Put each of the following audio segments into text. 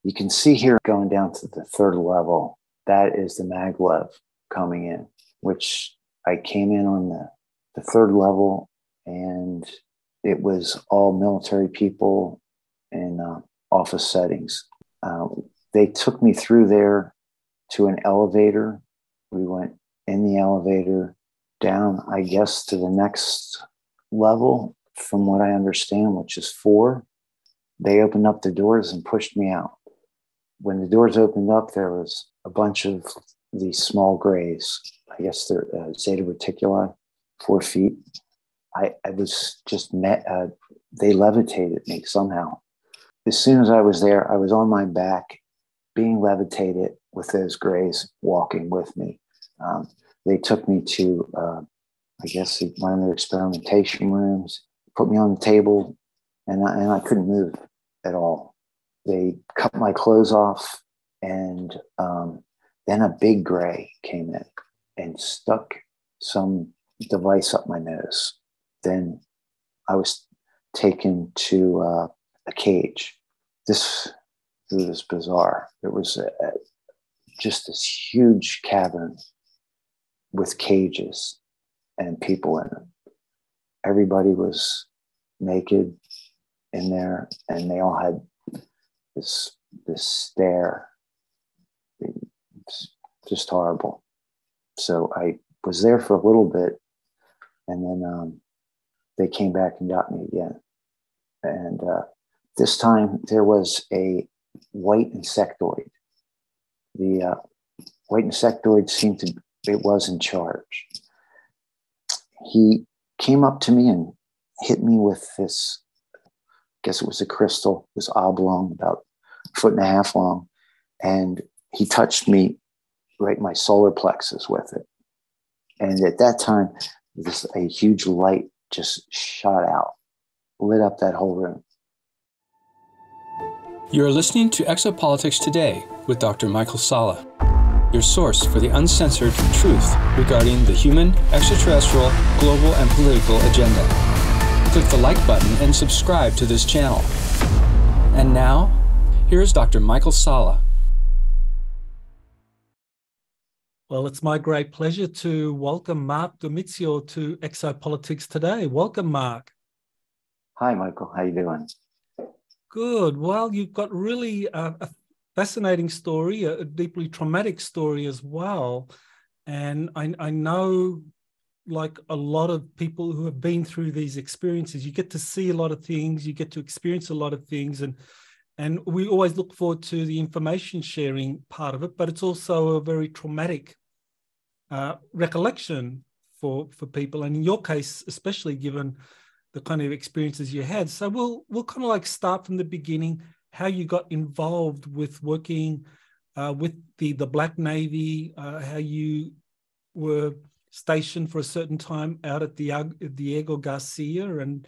You can see here going down to the third level, that is the maglev coming in, which I came in on the third level, and it was all military people in office settings. They took me through there to an elevator. We went in the elevator down, I guess, to the next level, from what I understand, which is 4. They opened up the doors and pushed me out. When the doors opened up, there was a bunch of these small grays. I guess they're Zeta Reticuli, 4 feet. I was just met. They levitated me somehow. As soon as I was there, I was on my back, being levitated with those grays walking with me. They took me to, I guess, one of their experimentation rooms, put me on the table, and I couldn't move at all. They cut my clothes off, and then a big gray came in and stuck some device up my nose. Then I was taken to a cage. This was bizarre. It was just this huge cavern with cages and people in it. Everybody was naked in there, and they all had this stare. It's just horrible. So I was there for a little bit, and then they came back and got me again. And this time there was a white insectoid. The white insectoid was in charge. He came up to me and hit me with this, I guess it was a crystal, it was oblong, about 1.5 feet long. And he touched me right in my solar plexus with it. And at that time, a huge light just shot out, lit up that whole room. You're listening to Exopolitics Today with Dr. Michael Salla, your source for the uncensored truth regarding the human, extraterrestrial, global, and political agenda. Click the like button and subscribe to this channel. And now, here's Dr. Michael Salla. Well, it's my great pleasure to welcome Mark Domizio to Exopolitics Today. Welcome, Mark. Hi, Michael. How you doing? Good. Well, you've got really a fascinating story, a deeply traumatic story as well. And I know, like a lot of people who have been through these experiences, you get to see a lot of things, you get to experience a lot of things, and we always look forward to the information sharing part of it, but it's also a very traumatic recollection for people, and in your case, especially given the kind of experiences you had. So we'll kind of like start from the beginning, how you got involved with working with the Black Navy, how you were stationed for a certain time out at Diego Garcia, and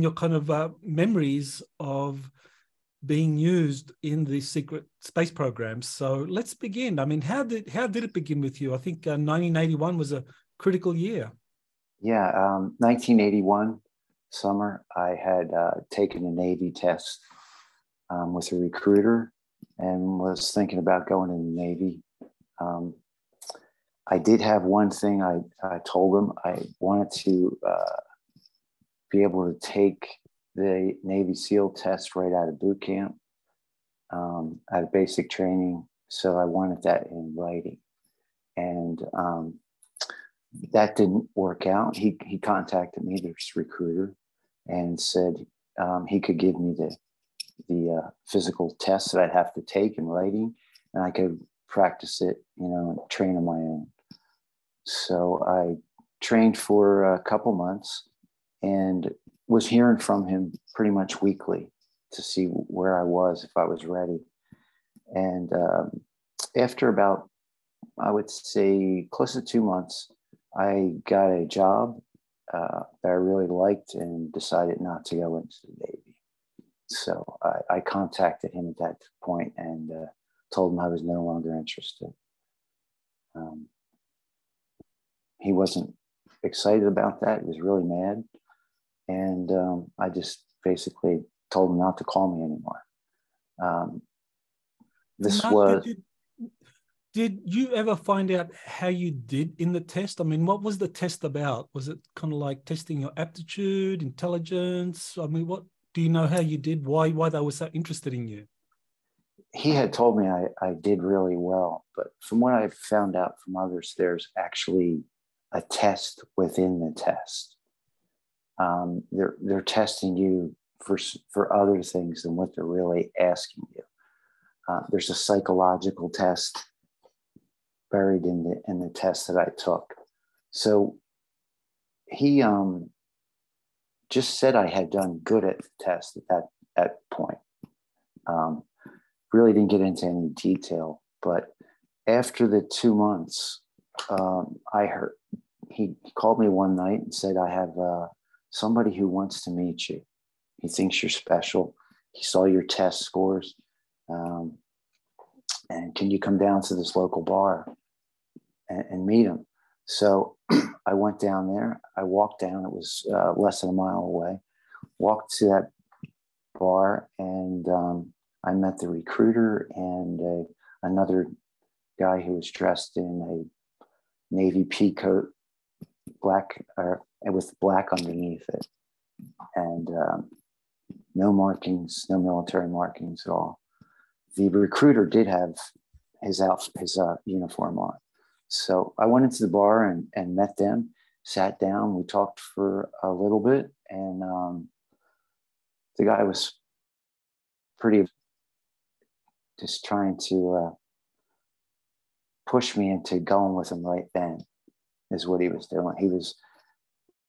your kind of memories of being used in the secret space programs. So let's begin. I mean, how did it begin with you? I think 1981 was a critical year. Yeah, 1981 summer, I had taken a Navy test with a recruiter and was thinking about going in the Navy. I did have one thing I told him. I wanted to be able to take the Navy SEAL test right out of boot camp, out of basic training. So I wanted that in writing. And that didn't work out. He contacted me, this recruiter, and said he could give me the physical test that I'd have to take in writing, and I could practice it, and train on my own. So I trained for a couple months and was hearing from him pretty much weekly to see where I was, if I was ready. And after about, I would say, close to 2 months, I got a job that I really liked and decided not to go into the Navy. So I contacted him at that point and told him I was no longer interested. He wasn't excited about that. He was really mad. And I just basically told him not to call me anymore. This Mark, was, did you ever find out how you did in the test? I mean, what was the test about? Was it kind of like testing your aptitude, intelligence? I mean, what do you know how you did? Why they were so interested in you? he had told me I did really well, but from what I found out from others, there's actually a test within the test. They're testing you for other things than what they're really asking you. There's a psychological test buried in the test that I took. So he just said I had done good at the test at that point. Really didn't get into any detail, but after the 2 months, I heard he called me one night and said, I have somebody who wants to meet you. He thinks you're special. He saw your test scores. And can you come down to this local bar and meet him? So I went down there. I walked down. It was less than a mile away. Walked to that bar, and I met the recruiter and another guy who was dressed in a navy pea coat, black, with black underneath it, and no markings, no military markings at all. The recruiter did have his uniform on. So I went into the bar and met them, sat down. We talked for a little bit, and the guy was pretty just trying to push me into going with him right then, is what he was doing. He was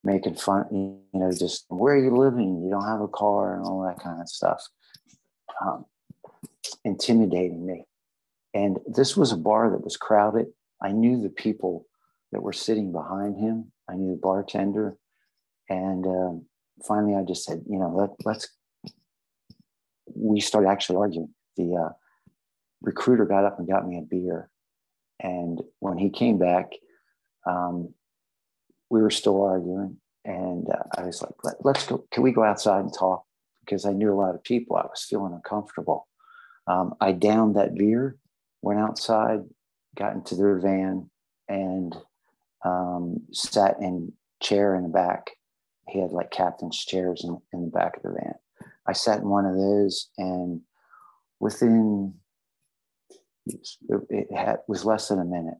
making fun, just, where are you living? You don't have a car and all that kind of stuff. Intimidating me. And this was a bar that was crowded. I knew the people that were sitting behind him. I knew the bartender. And finally, I just said, we started actually arguing. The recruiter got up and got me a beer. And when he came back, we were still arguing. And I was like, let's go. Can we go outside and talk? Because I knew a lot of people. I was feeling uncomfortable. I downed that beer, went outside, got into their van, and sat in a chair in the back. He had like captain's chairs in the back of the van. I sat in one of those, and within, it was less than a minute,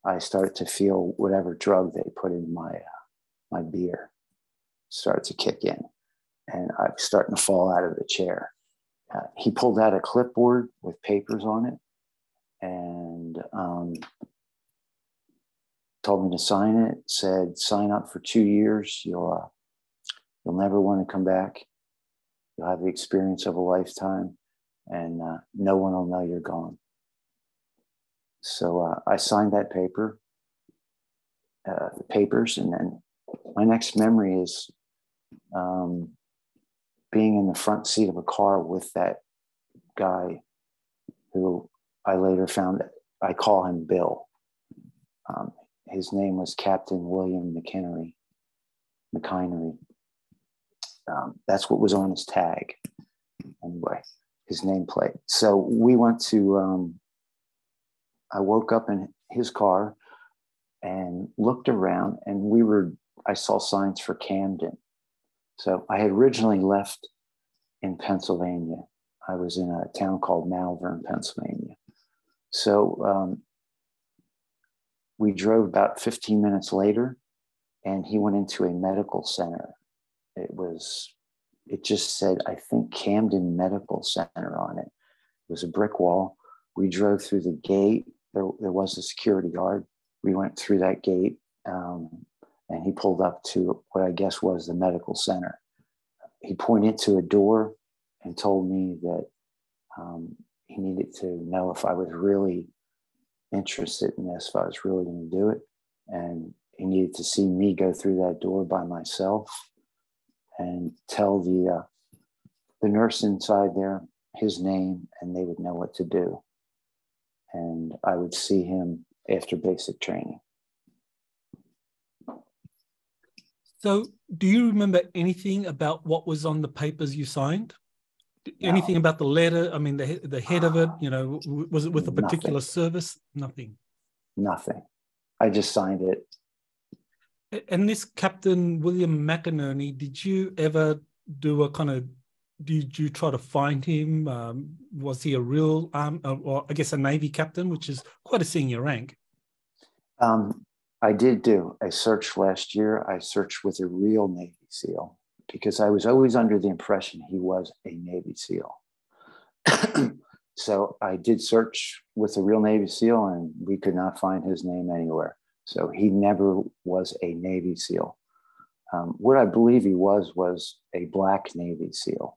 I started to feel whatever drug they put in my beer started to kick in, and I was starting to fall out of the chair. He pulled out a clipboard with papers on it and told me to sign it. Said, sign up for 2 years. You'll never want to come back. You'll have the experience of a lifetime, and no one will know you're gone. So I signed that the papers, and then my next memory is being in the front seat of a car with that guy who I later found, I call him Bill. His name was Captain William McInery. That's what was on his tag. Anyway, his nameplate. So we went to, I woke up in his car and looked around, and I saw signs for Camden. So I had originally left in Pennsylvania. I was in a town called Malvern, Pennsylvania. So we drove about 15 minutes later, and he went into a medical center. It just said, I think, Camden Medical Center on it. It was a brick wall. We drove through the gate. There was a security guard. We went through that gate, and he pulled up to what I guess was the medical center. He pointed to a door and told me that he needed to know if I was really interested in this, if I was really going to do it. And he needed to see me go through that door by myself and tell the nurse inside there his name, and they would know what to do. And I would see him after basic training. So do you remember anything about what was on the papers you signed? Anything No, about the letter? I mean, the head of it, was it with a particular nothing, service? Nothing. nothing. I just signed it. And this Captain William McInerney, did you ever do a kind of, did you try to find him? Was he a real, or I guess a Navy captain, which is quite a senior rank? I did do a search last year. I searched with a real Navy SEAL because I was always under the impression he was a Navy SEAL. So I did search with a real Navy SEAL and we could not find his name anywhere. So he never was a Navy SEAL. What I believe he was a Black Navy SEAL.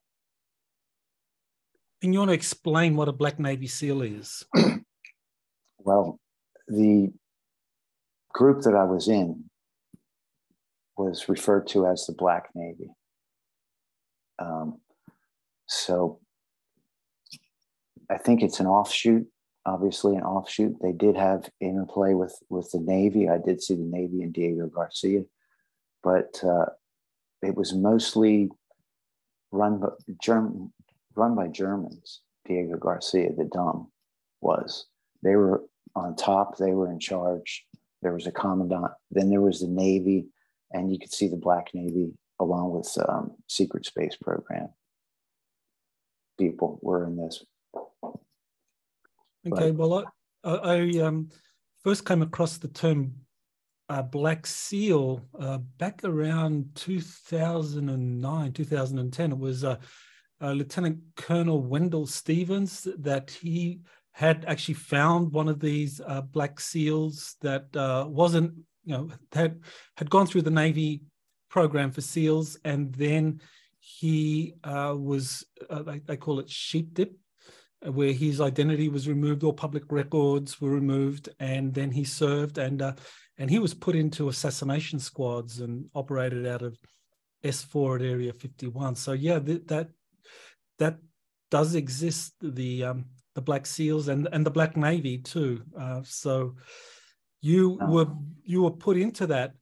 And you want to explain what a Black Navy SEAL is? Well, the group that I was in was referred to as the Black Navy. So I think it's an offshoot, obviously an offshoot. They did have interplay with the Navy. I did see the Navy and Diego Garcia, but it was mostly run by Germans. Diego Garcia, the Dom, was. They were on top. They were in charge. There was a commandant. Then there was the Navy, and you could see the Black Navy along with Secret Space Program. People were in this. Okay, well, I first came across the term Black SEAL back around 2009, 2010. It was Lieutenant Colonel Wendell Stevens that he had actually found one of these Black SEALs that wasn't, had gone through the Navy program for SEALs, and then he was, they call it sheep dip, where his identity was removed, all public records were removed, and then he served, and he was put into assassination squads and operated out of S4 at Area 51. So yeah, that does exist, the Black SEALs and the Black Navy too. So you were put into that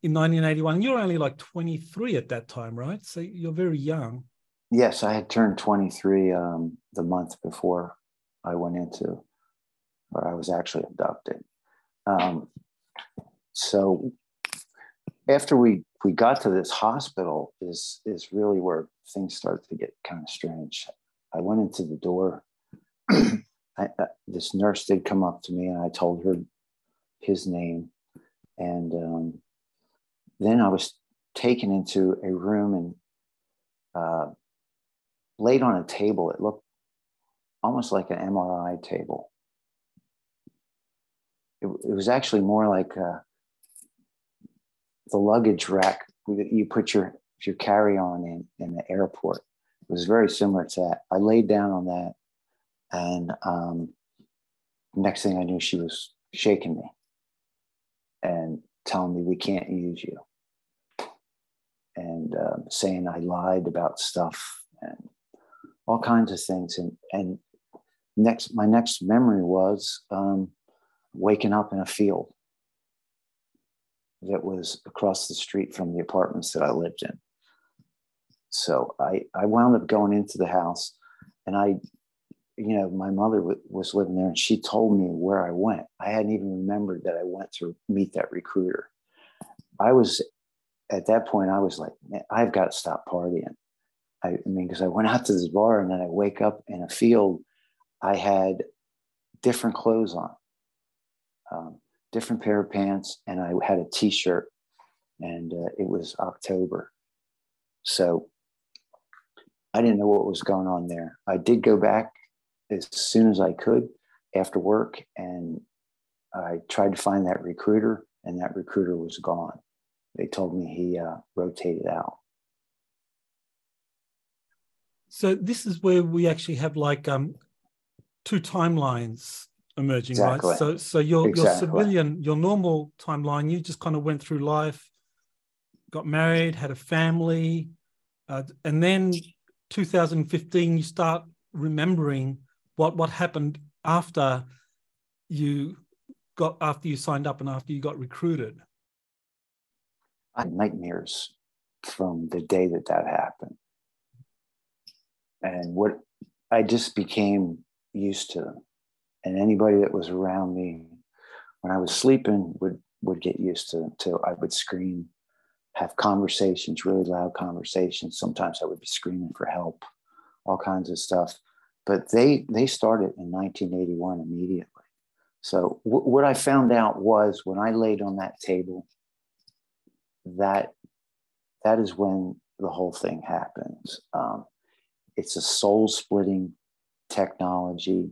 in 1981. You were only like 23 at that time, right? So you're very young. Yes, I had turned 23 the month before I went into, or I was actually abducted. So after we got to this hospital is really where things started to get kind of strange. I went into the door. This nurse did come up to me and I told her his name. And then I was taken into a room and laid on a table. It looked almost like an MRI table. It was actually more like the luggage rack you put your carry-on in the airport. It was very similar to that. I laid down on that, and next thing I knew, she was shaking me and telling me, "We can't use you," and saying I lied about stuff and all kinds of things. And my next memory was waking up in a field that was across the street from the apartments that I lived in. So I wound up going into the house, and my mother was living there, and she told me where I went. I hadn't even remembered that I went to meet that recruiter. At that point, I was like, man, I've got to stop partying. I mean, because I went out to this bar and then I wake up in a field. I had different clothes on, different pair of pants, and I had a t-shirt, and it was October. So I didn't know what was going on there. I did go back as soon as I could after work, and I tried to find that recruiter, and that recruiter was gone. They told me he rotated out. So this is where we actually have like two timelines emerging, Exactly. right? So your civilian, your normal timeline, you just kind of went through life, got married, had a family, and then 2015 you start remembering what happened after you signed up and after you got recruited. I had nightmares from the day that happened. And what I just became used to, and anybody that was around me when I was sleeping would get used to I would scream, have conversations, really loud conversations. Sometimes I would be screaming for help, all kinds of stuff. But they started in 1981 immediately. So what I found out was when I laid on that table, that is when the whole thing happens. It's a soul-splitting technology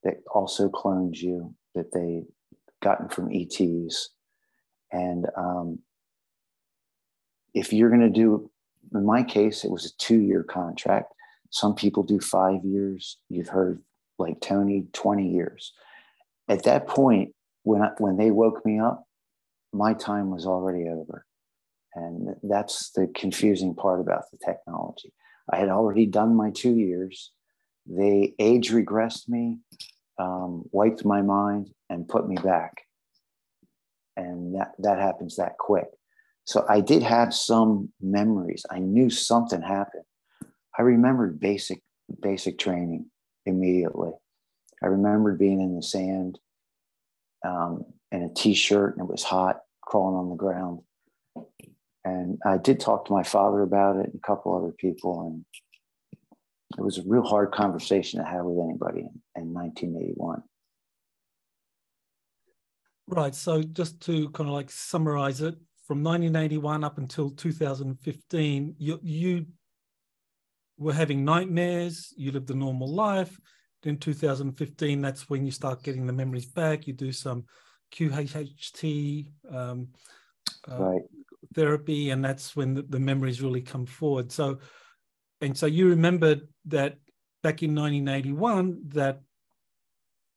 that also clones you, that they gotten from ETs. And if you're going to do, in my case, it was a 2-year contract. Some people do 5 years. You've heard like Tony, 20 years. At that point, when they woke me up, my time was already over. And that's the confusing part about the technology. I had already done my 2 years. They age regressed me, wiped my mind, and put me back. And that happens that quick. So I did have some memories. I knew something happened. I remembered basic training immediately. I remembered being in the sand in a t-shirt, and it was hot, crawling on the ground. And I did talk to my father about it and a couple other people, and it was a real hard conversation to have with anybody in 1981. Right. So just to kind of like summarize it, from 1981 up until 2015, you were having nightmares, you lived a normal life. Then 2015, that's when you start getting the memories back. You do some QHHT Right. therapy, and that's when the memories really come forward. So you remembered that back in 1981 that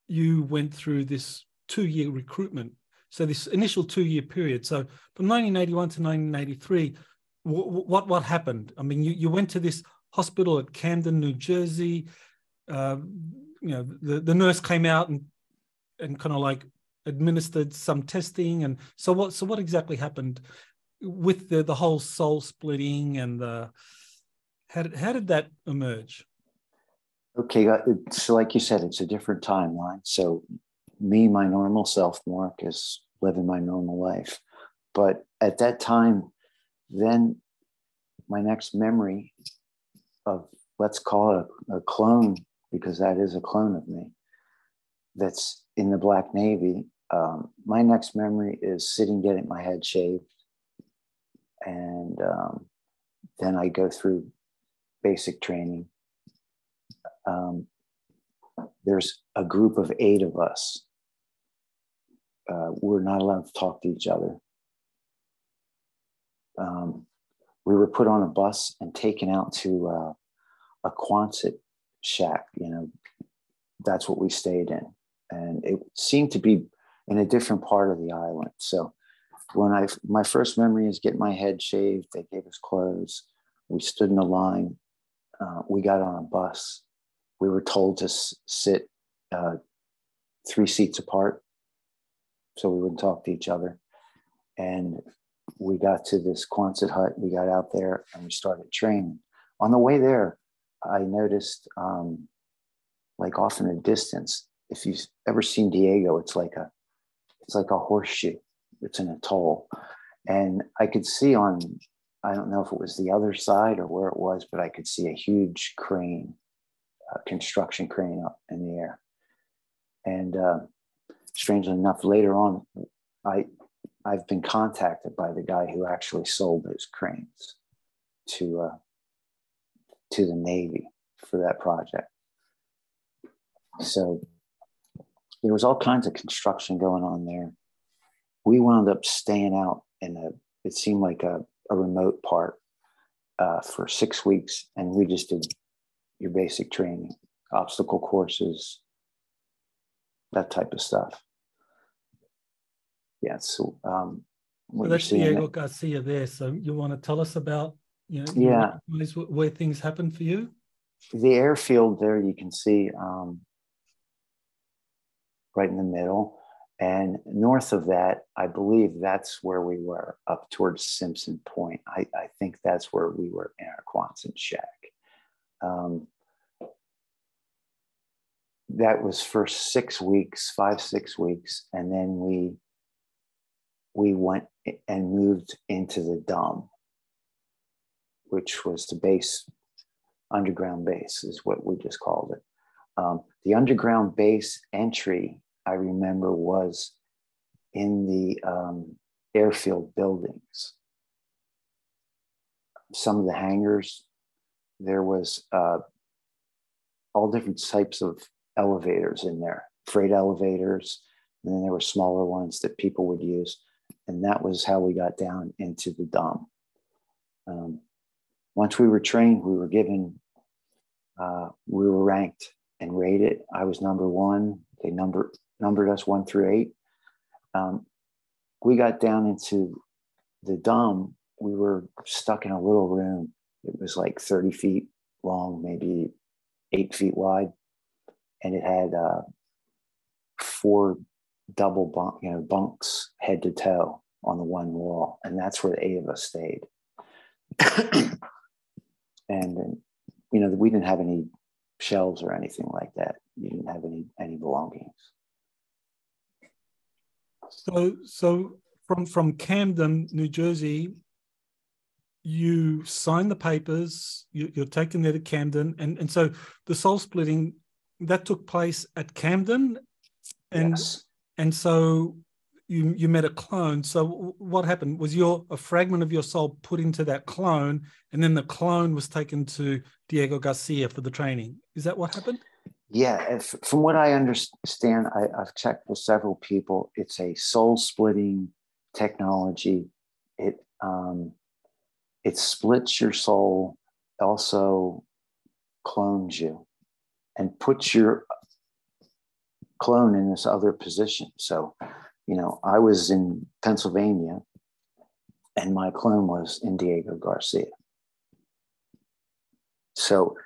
you went through this 2-year recruitment. So this initial 2-year period. So from 1981 to 1983, what happened? I mean, you went to this hospital at Camden, New Jersey. The nurse came out and kind of like administered some testing. And so what exactly happened with the whole soul splitting and how did that emerge? Okay, so like you said, it's a different timeline. So me, my normal self, Mark, is living my normal life. But at that time, then my next memory of, let's call it a clone, because that is a clone of me, that's in the Black Navy. My next memory is sitting, getting my head shaved. And then I go through basic training. There's a group of 8 of us. We're not allowed to talk to each other. We were put on a bus and taken out to a Quonset shack. That's what we stayed in. And it seemed to be in a different part of the island. So my first memory is getting my head shaved. They gave us clothes. We stood in a line. We got on a bus. We were told to sit 3 seats apart so we wouldn't talk to each other. And we got to this Quonset hut. We got out there and we started training. On the way there, I noticed, like off in the distance, if you've ever seen Diego, it's like a horseshoe. It's an atoll. And I could see I don't know if it was the other side or where it was, but I could see a huge crane, a construction crane up in the air. And strangely enough, later on, I've been contacted by the guy who actually sold those cranes to the Navy for that project. So there was all kinds of construction going on there. We wound up staying out it seemed like a remote part for 6 weeks. And we just did your basic training, obstacle courses, that type of stuff. Yeah. So, that's Diego Garcia there. So you want to tell us about, yeah, where things happen for you? The airfield there, you can see right in the middle. And north of that, I believe that's where we were, up towards Simpson Point. I think that's where we were in our Quonset shack. Um, that was for 6 weeks, 5, 6 weeks. And then we went and moved into the Dome, which was the base, underground base is what we just called it. The underground base entry, I remember, was in the airfield buildings. Some of the hangars, there was all different types of elevators in there, freight elevators, and then there were smaller ones that people would use. And that was how we got down into the Dome. Once we were trained, we were given, we were ranked and rated. I was number 1. They numbered us 1 through 8. We got down into the Dome. We were stuck in a little room. It was like 30 feet long, maybe 8 feet wide. And it had 4 double bunks head to toe on the one wall. And that's where the 8 of us stayed. And, we didn't have any shelves or anything like that. You didn't have any belongings. So from Camden, New Jersey, you sign the papers, you're taken there to Camden. And so the soul splitting, that took place at Camden. And, yes. And so you met a clone. So what happened? Was a fragment of your soul put into that clone, and then the clone was taken to Diego Garcia for the training? Is that what happened? Yeah, from what I understand, I've checked with several people. It's a soul splitting technology. It splits your soul, also clones you, and puts your clone in this other position. So, I was in Pennsylvania, and my clone was in Diego Garcia. So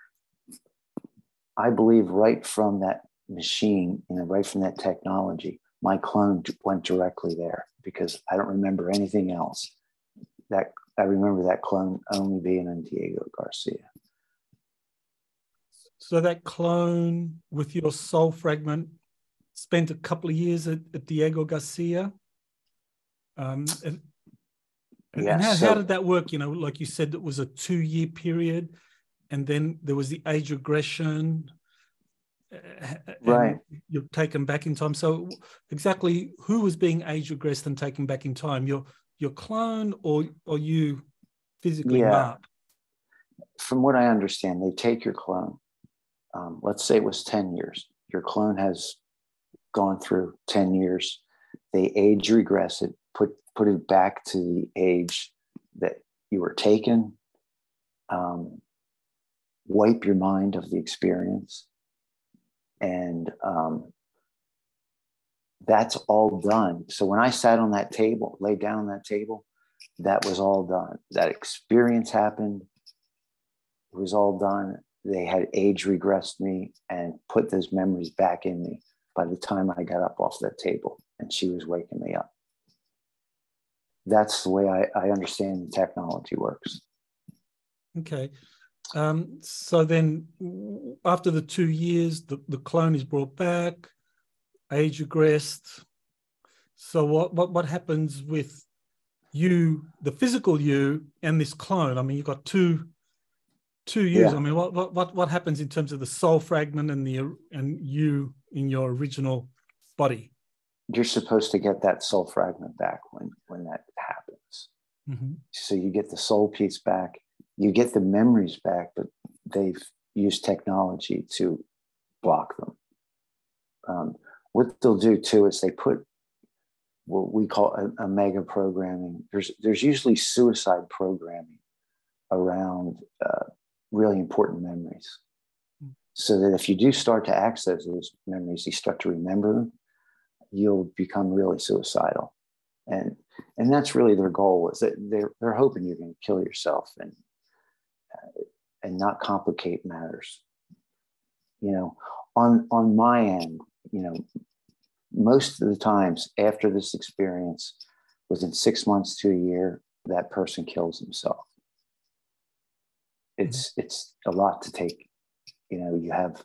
I believe right from that machine, right from that technology, my clone went directly there, because I don't remember anything else. That I remember that clone only being in Diego Garcia. So that clone with your soul fragment spent a couple of years at Diego Garcia. And how did that work? Like you said, it was a 2-year period, and then there was the age regression. Right. You're taken back in time. So exactly who was being age regressed and taken back in time? Your clone or you physically, Mark? From what I understand, they take your clone. Let's say it was 10 years. Your clone has gone through 10 years. They age regress it, put it back to the age that you were taken, wipe your mind of the experience. And that's all done. So when I sat on that table, laid down on that table, that was all done. That experience happened. It was all done. They had age regressed me and put those memories back in me by the time I got up off that table and she was waking me up. That's the way I understand the technology works. Okay. So then after the 2 years, the clone is brought back, age regressed. So what happens with you, the physical you, and this clone? I mean, you've got two yous. Yeah. I mean, what happens in terms of the soul fragment and you in your original body? You're supposed to get that soul fragment back when that happens. Mm-hmm. So you get the soul piece back, you get the memories back, but they've used technology to block them. What they'll do too is they put what we call a mega programming. There's usually suicide programming around really important memories, so that if you do start to access those memories, you start to remember them, you'll become really suicidal. And that's really their goal, is that they're hoping you're going to kill yourself and not complicate matters. On my end, most of the times after this experience, within 6 months to a year, that person kills himself. It's a lot to take you have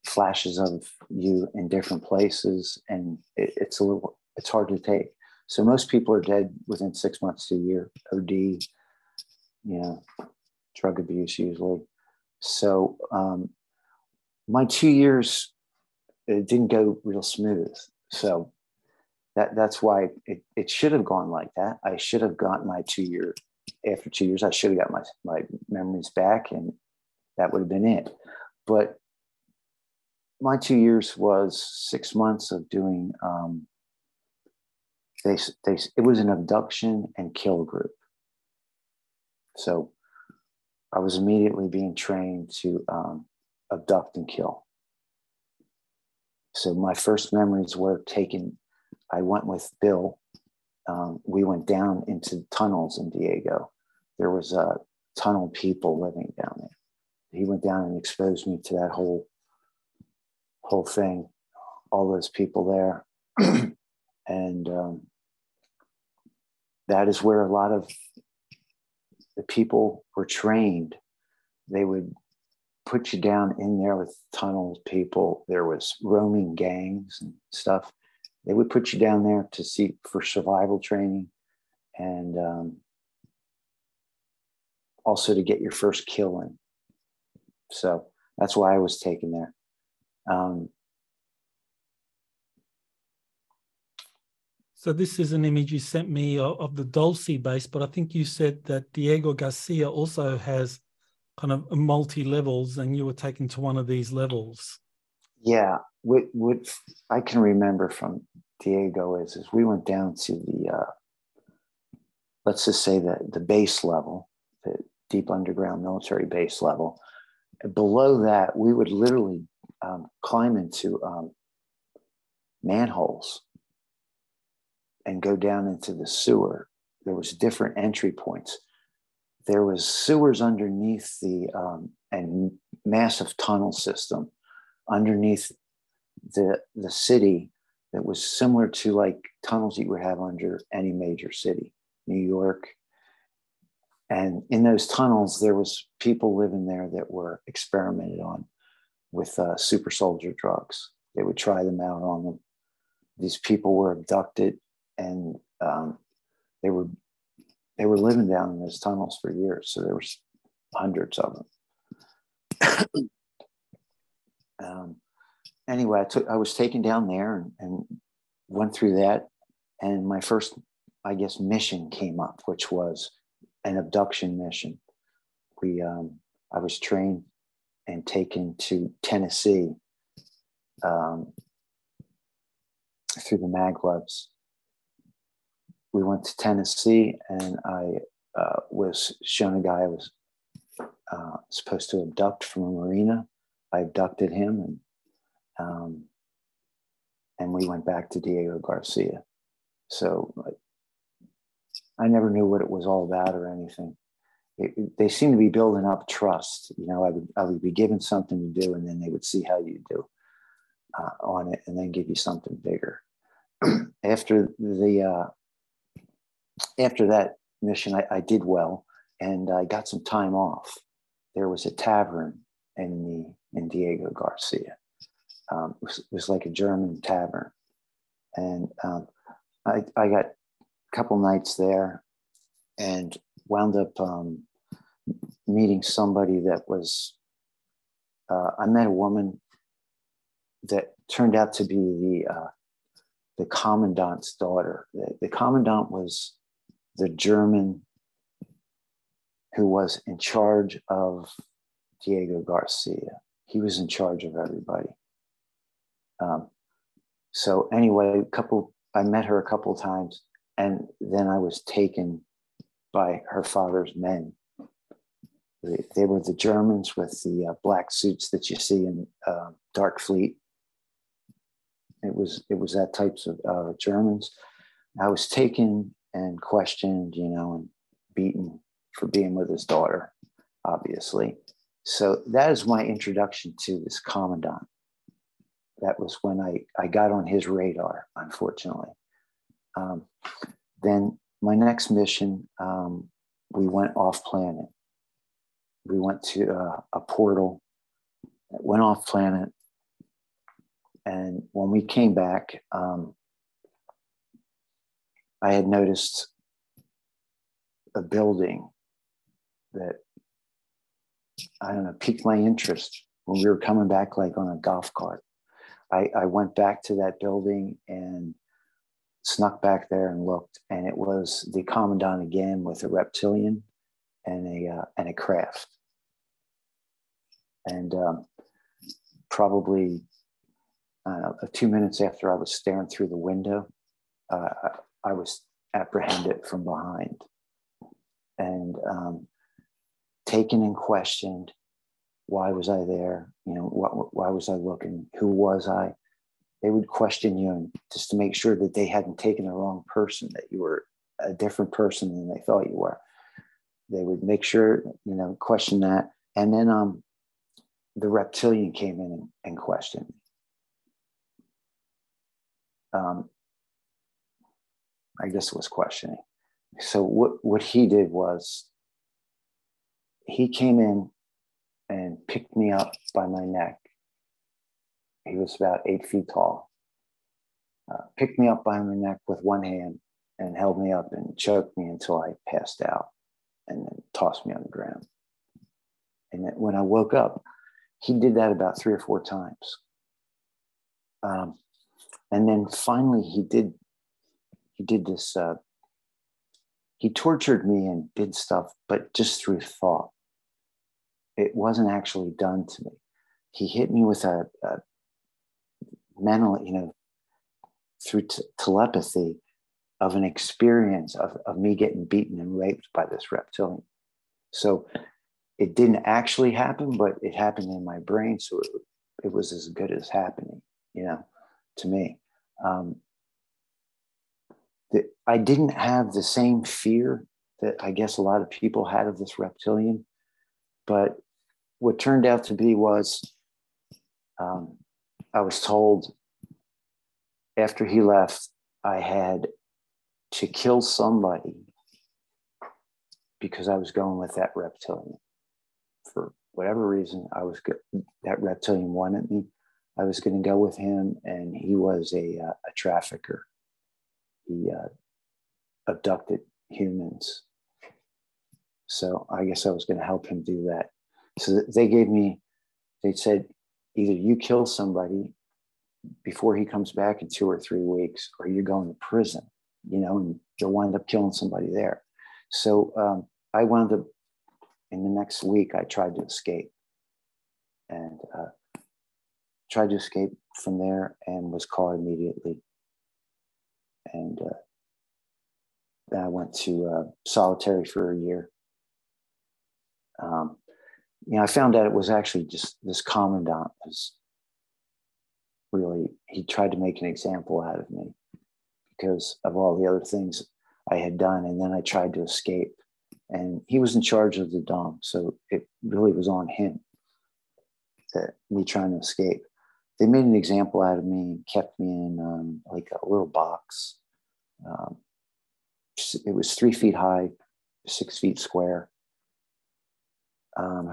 flashes of you in different places, and it's hard to take. So most people are dead within 6 months to a year. OD, drug abuse usually. So my 2 years, it didn't go real smooth. So that's why it should have gone like that. I should have gotten my 2 year. After 2 years, I should have got my memories back, and that would have been it. But my 2 years was 6 months of doing. It was an abduction and kill group. So I was immediately being trained to abduct and kill. So my first memories were taken. I went with Bill. We went down into tunnels in Diego. There was tunnel people living down there. He went down and exposed me to that whole thing, all those people there. And that is where a lot of the people were trained. They would put you down in there with tunnel people. There was roaming gangs and stuff. They would put you down there for survival training, and also to get your first kill in. So that's why I was taken there. So this is an image you sent me of the Dulce base, but I think you said that Diego Garcia also has kind of multi-levels, and you were taken to one of these levels. Yeah, what I can remember from Diego is we went down to the, let's just say the base level, the deep underground military base level. Below that, we would literally climb into manholes and go down into the sewer. There was different entry points. There was sewers underneath the and massive tunnel system underneath the city that was similar to like tunnels you would have under any major city, New York. And in those tunnels, there was people living there that were experimented on with super soldier drugs. They would try them out on them. These people were abducted, and they were living down in those tunnels for years. So there was hundreds of them. Anyway, I was taken down there and went through that. And my first, I guess, mission came up, which was an abduction mission. I was trained and taken to Tennessee through the maglevs. We went to Tennessee, and I was shown a guy I was supposed to abduct from a marina. I abducted him, and we went back to Diego Garcia. So I never knew what it was all about or anything. They seemed to be building up trust. I would be given something to do, and then they would see how you do on it, and then give you something bigger. After that mission, I did well, and I got some time off. There was a tavern in Diego Garcia. It was like a German tavern, and I got a couple nights there, and wound up meeting somebody that was. I met a woman that turned out to be the commandant's daughter. The commandant was the German who was in charge of Diego Garcia. He was in charge of everybody. So anyway, I met her a couple of times, and then I was taken by her father's men. They were the Germans with the black suits that you see in Dark Fleet. It was that types of Germans. I was taken and questioned, and beaten for being with his daughter, obviously. So that is my introduction to this commandant. That was when I got on his radar, unfortunately. Then my next mission, we went off planet. We went to a portal went off planet. And when we came back, I had noticed a building that, I don't know, piqued my interest when we were coming back, like on a golf cart. I went back to that building and snuck back there and looked, and it was the commandant again with a reptilian and a craft. And probably 2 minutes after I was staring through the window, I was apprehended from behind and taken and questioned. Why was I there? You know, why was I looking? Who was I? They would question you just to make sure that they hadn't taken the wrong person, that you were a different person than they thought you were. They would make sure, you know, question that. And then the reptilian came in and questioned me. I guess it was questioning. So what he did was he came in and picked me up by my neck. He was about 8 feet tall. Picked me up by my neck with one hand and held me up and choked me until I passed out, and then tossed me on the ground. And then when I woke up, he did that about 3 or 4 times. And then finally he did this, he tortured me and did stuff, but just through thought. It wasn't actually done to me. He hit me with a mental, you know, through telepathy of an experience of me getting beaten and raped by this reptilian. So it didn't actually happen, but it happened in my brain. So it was as good as happening, you know, to me. I didn't have the same fear that I guess a lot of people had of this reptilian, but what turned out to be was I was told after he left, I had to kill somebody because I was going with that reptilian. For whatever reason, that reptilian wanted me. I was going to go with him, and he was a trafficker. He abducted humans. So I guess I was going to help him do that. So they said, either you kill somebody before he comes back in 2 or 3 weeks, or you're going to prison, you know, and you'll wind up killing somebody there. So I wound up, in the next week, I tried to escape and tried to escape from there and was caught immediately. And then I went to solitary for a year. You know, I found out it was actually just this commandant was really, he tried to make an example out of me because of all the other things I had done. And then I tried to escape, and he was in charge of the dome. So it really was on him, that me trying to escape. They made an example out of me and kept me in like a little box. It was 3 feet high, 6 feet square,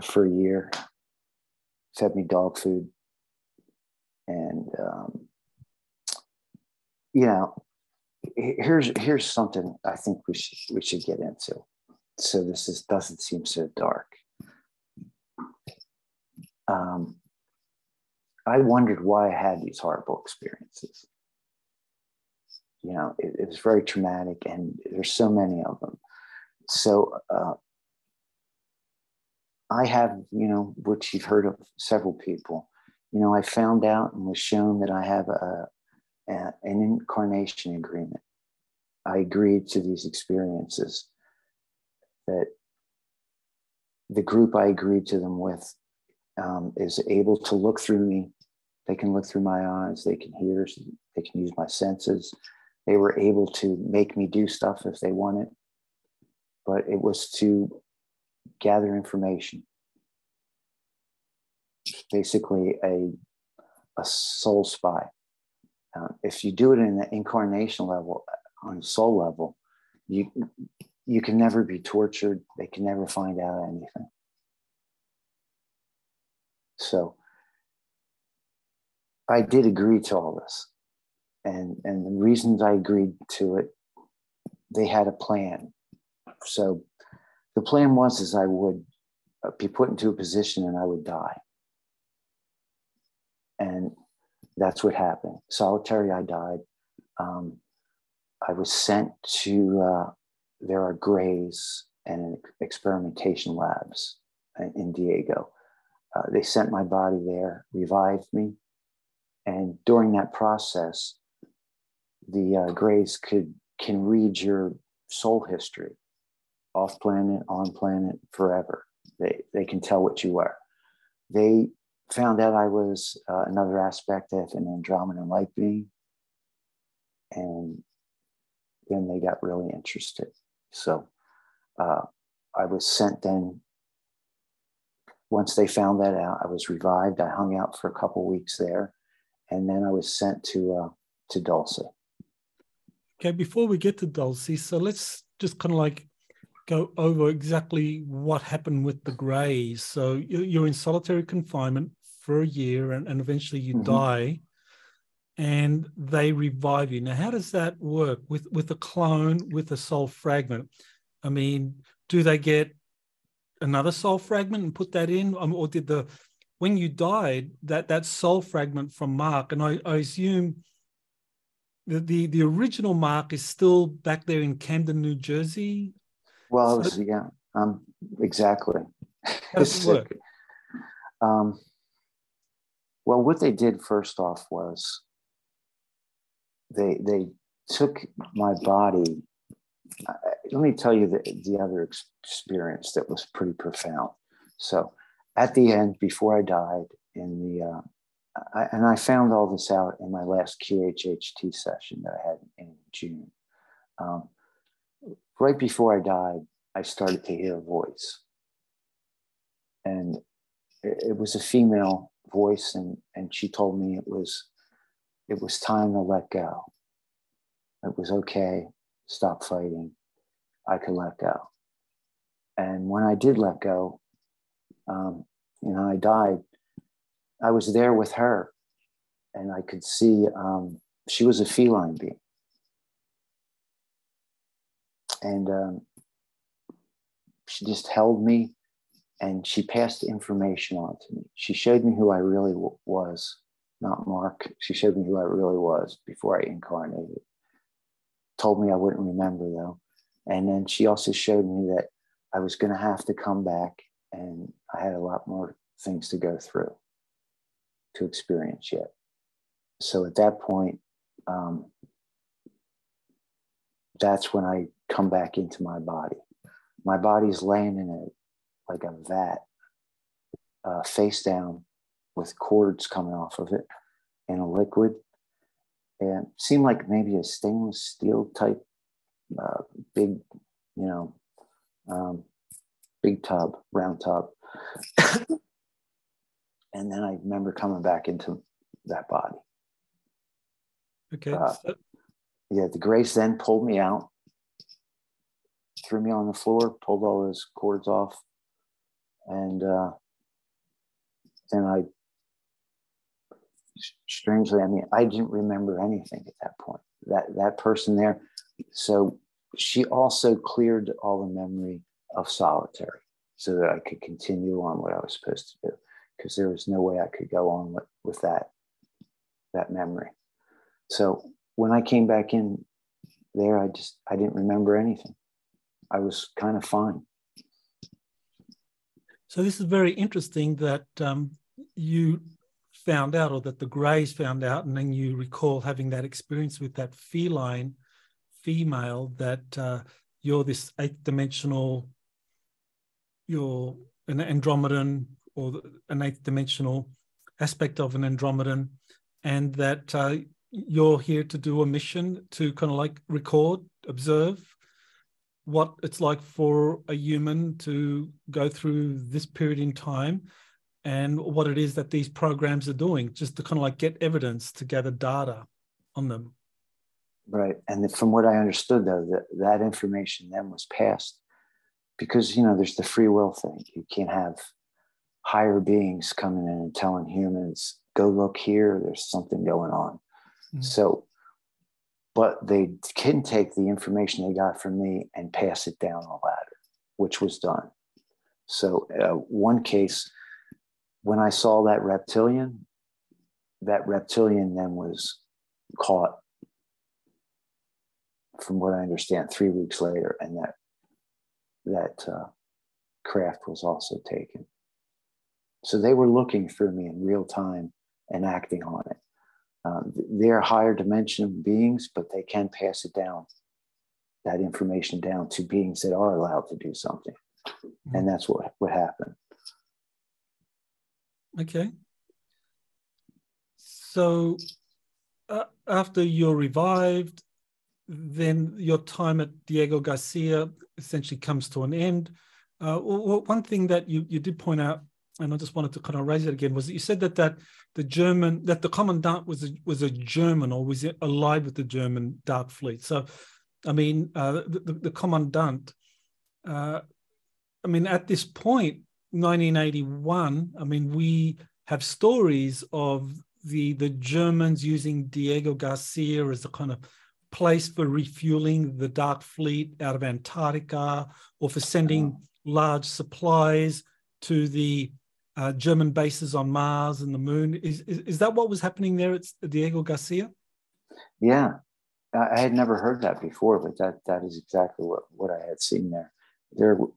for a year. Fed me dog food. And, you know, here's something I think we should get into. So this doesn't seem so dark. I wondered why I had these horrible experiences. You know, it was very traumatic, and there's so many of them. So I have, you know, which you've heard of several people, you know, I found out and was shown that I have an incarnation agreement. I agreed to these experiences, that the group I agreed to them with is able to look through me. They can look through my eyes. They can hear. They can use my senses. They were able to make me do stuff if they wanted, but it was to gather information. Basically a soul spy. If you do it in the incarnation level, on soul level, you can never be tortured. They can never find out anything. So I did agree to all this. And the reasons I agreed to it, they had a plan. So the plan was is I would be put into a position and I would die. And that's what happened. Solitary, I died. I was sent to, there are grays and experimentation labs in Diego. They sent my body there, revived me. And during that process, the grays can read your soul history, off planet, on planet, forever. They can tell what you were. They found out I was another aspect of an Andromedan light being, and then they got really interested. So I was sent then. Once they found that out, I was revived. I hung out for a couple of weeks there, and then I was sent to Dulce. Okay, before we get to Dulce, so let's just kind of like go over exactly what happened with the Greys. So you're in solitary confinement for a year, and eventually you die, and they revive you. Now, how does that work with a clone, with a soul fragment? I mean, do they get another soul fragment and put that in, or did when you died, that soul fragment from Mark, and I assume the original Mark is still back there in Camden, New Jersey? Well, exactly. How does it work? Well, what they did first off was they took my body. Let me tell you the other experience that was pretty profound. So at the end, before I died, and I found all this out in my last QHHT session that I had in June. Right before I died, I started to hear a voice. And it was a female voice, and she told me it was time to let go. It was okay, stop fighting. I could let go. And when I did let go, I died. I was there with her, and I could see she was a feline being. And she just held me, and she passed information on to me. She showed me who I really was, not Mark. She showed me who I really was before I incarnated. Told me I wouldn't remember, though. And then she also showed me that I was going to have to come back, and I had a lot more things to go through, to experience yet. So at that point, that's when I come back into my body. My body's laying in like a vat, face down, with cords coming off of it, in a liquid. And it seemed like maybe a stainless steel type big, big tub, round tub. And then I remember coming back into that body. Okay. Yeah, the Grace then pulled me out, threw me on the floor, pulled all those cords off, and then strangely, I didn't remember anything at that point. That person there, so she also cleared all the memory of solitary, so that I could continue on what I was supposed to do, because there was no way I could go on with that memory. So when I came back in there, I didn't remember anything. I was kind of fine. So this is very interesting that you found out, or that the Greys found out, and then you recall having that experience with that feline female, that you're this eighth-dimensional, you're an Andromedan, or an eighth-dimensional aspect of an Andromedan, and that you're here to do a mission to kind of like record, observe what it's like for a human to go through this period in time, and what it is that these programs are doing, just to kind of like get evidence, to gather data on them. Right. And from what I understood, though, that information then was passed because, there's the free will thing. You can't have higher beings coming in and telling humans go look here. There's something going on. So, but they can take the information they got from me and pass it down the ladder, which was done. So one case, when I saw that reptilian then was caught, from what I understand, 3 weeks later, and that craft was also taken. So they were looking for me in real time and acting on it. They're higher dimension beings, but they can pass it down, that information down to beings that are allowed to do something. And that's what happened. Okay. So after you're revived, then your time at Diego Garcia essentially comes to an end. One thing that you did point out, and I just wanted to kind of raise it again, was that you said that the commandant was a German, or was allied with the German Dark Fleet. So, I mean, the commandant, I mean, at this point, 1981, I mean, we have stories of the Germans using Diego Garcia as a kind of place for refueling the Dark Fleet out of Antarctica, or for sending large supplies to the German bases on Mars and the Moon. Is that what was happening there at Diego Garcia? Yeah, I had never heard that before, but that is exactly what I had seen there.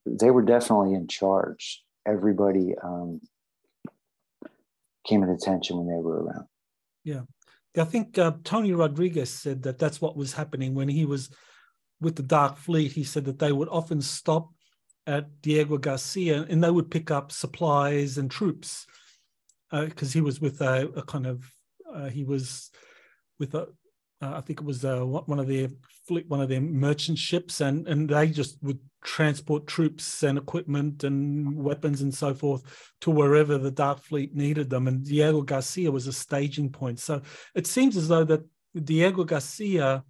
They were definitely in charge. Everybody came at attention when they were around. Yeah. I think Tony Rodriguez said that that's what was happening when he was with the Dark Fleet. He said that they would often stop at Diego Garcia and they would pick up supplies and troops, because he was with I think it was one of their merchant ships, and they just would transport troops and equipment and weapons and so forth to wherever the Dark Fleet needed them. And Diego Garcia was a staging point. So it seems as though that Diego Garcia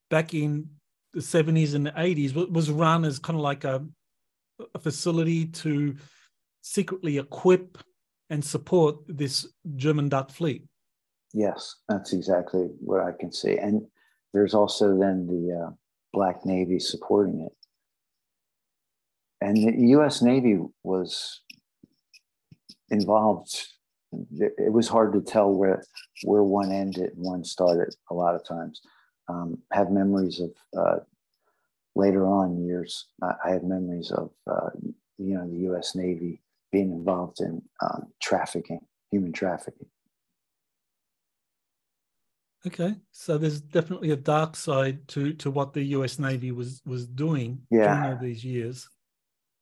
back in the 70s and the 80s was run as kind of like a facility to secretly equip and support this German Dark Fleet. Yes, that's exactly what I can see. And there's also then the Black Navy supporting it. And the U.S. Navy was involved. It was hard to tell where one ended and one started a lot of times. Have memories of later on years. I have memories of the U.S. Navy being involved in trafficking, human trafficking. Okay, so there's definitely a dark side to what the U.S. Navy was doing during all these years.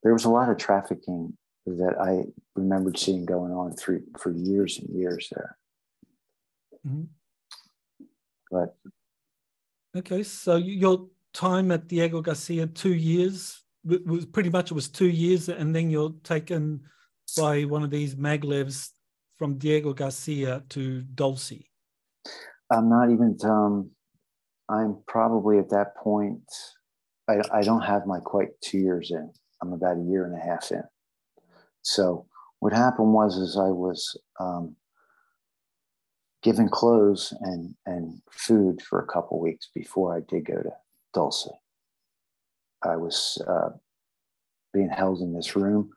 There was a lot of trafficking that I remembered seeing going on for years and years there. Mm-hmm. But okay, so your time at Diego Garcia, 2 years, was pretty much, it was 2 years, and then you're taken by one of these maglevs from Diego Garcia to Dulce. I'm not even, I'm probably at that point, I don't have my quite 2 years in. I'm about 1.5 years in. So what happened was I was given clothes and food for a couple of weeks before I did go to Dulce. I was being held in this room.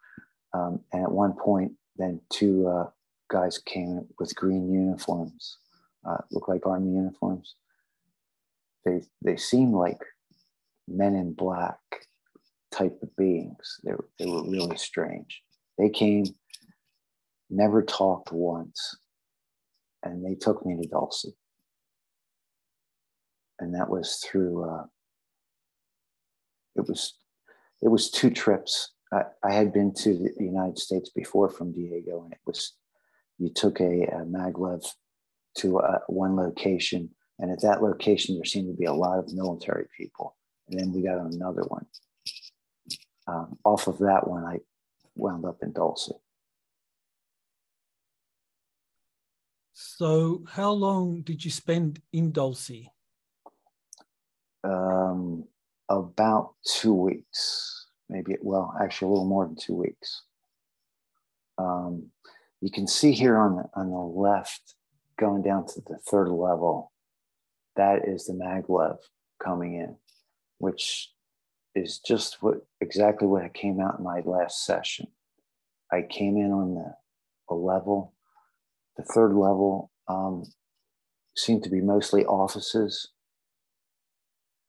And at one point, then two guys came with green uniforms, looked like army uniforms. They seemed like men in black type of beings. They were really strange. They came, never talked once, and they took me to Dulce. And that was through, it was 2 trips. I had been to the United States before from Diego, and it was, you took a maglev to one location, and at that location, there seemed to be a lot of military people. And then we got on another one. Off of that one, I wound up in Dulce. So how long did you spend in Dulce? About 2 weeks, maybe, well, actually a little more than 2 weeks. You can see here on the left, going down to the third level, that is the maglev coming in, which is just exactly what came out in my last session. I came in on the level, the third level seemed to be mostly offices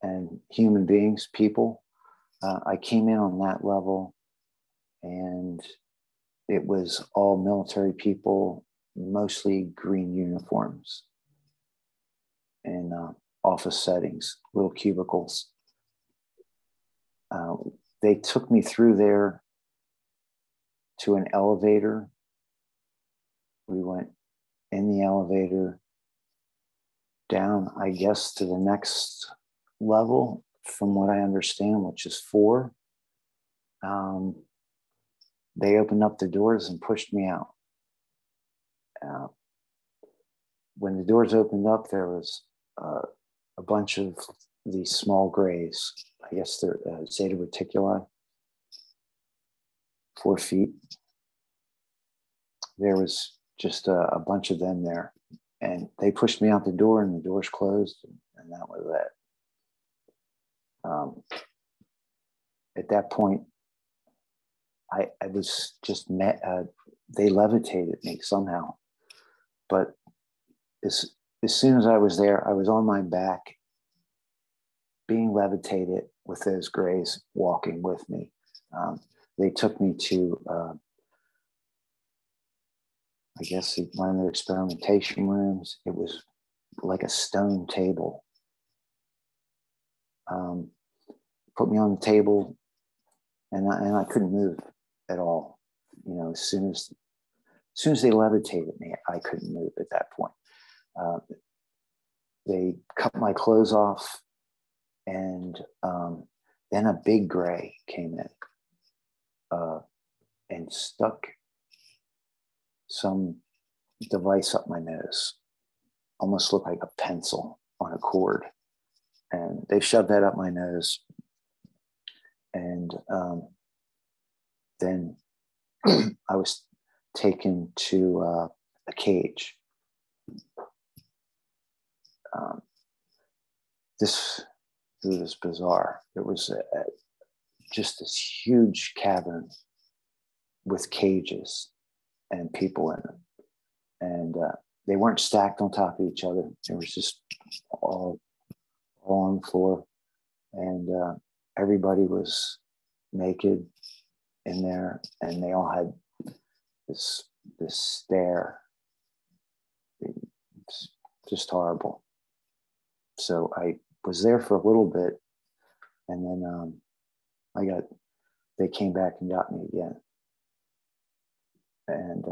and human beings, people. I came in on that level, and it was all military people, mostly green uniforms, in office settings, little cubicles. They took me through there to an elevator. We went in the elevator down, I guess, to the next level, from what I understand, which is 4. They opened up the doors and pushed me out. When the doors opened up, there was a bunch of these small grays. I guess they're Zeta Reticuli, 4 feet. There was just a bunch of them there. And they pushed me out the door, and the doors closed, and that was it. At that point, I was just they levitated me somehow. But as soon as I was there, I was on my back, being levitated with those grays walking with me. They took me to, I guess, one of their experimentation rooms. It was like a stone table. Put me on the table, and I couldn't move at all. You know, as soon as they levitated me, I couldn't move at that point. They cut my clothes off, and then a big gray came in and stuck some device up my nose, almost looked like a pencil on a cord. And they shoved that up my nose. And then I was taken to a cage. This was bizarre. It was just this huge cavern with cages and people in them. And they weren't stacked on top of each other. It was just all on the floor. And everybody was naked in there, and they all had this stare. It's just horrible. So I was there for a little bit, and then they came back and got me again. And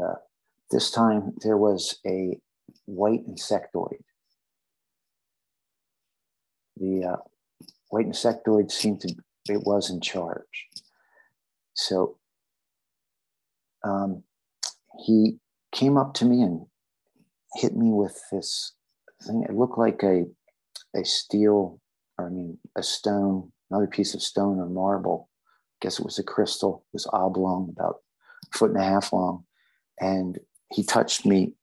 this time there was a white insectoid. The white insectoid it was in charge. So he came up to me and hit me with this thing. It looked like a stone, another piece of stone or marble. I guess it was a crystal. It was oblong, about 1.5 feet long. And he touched me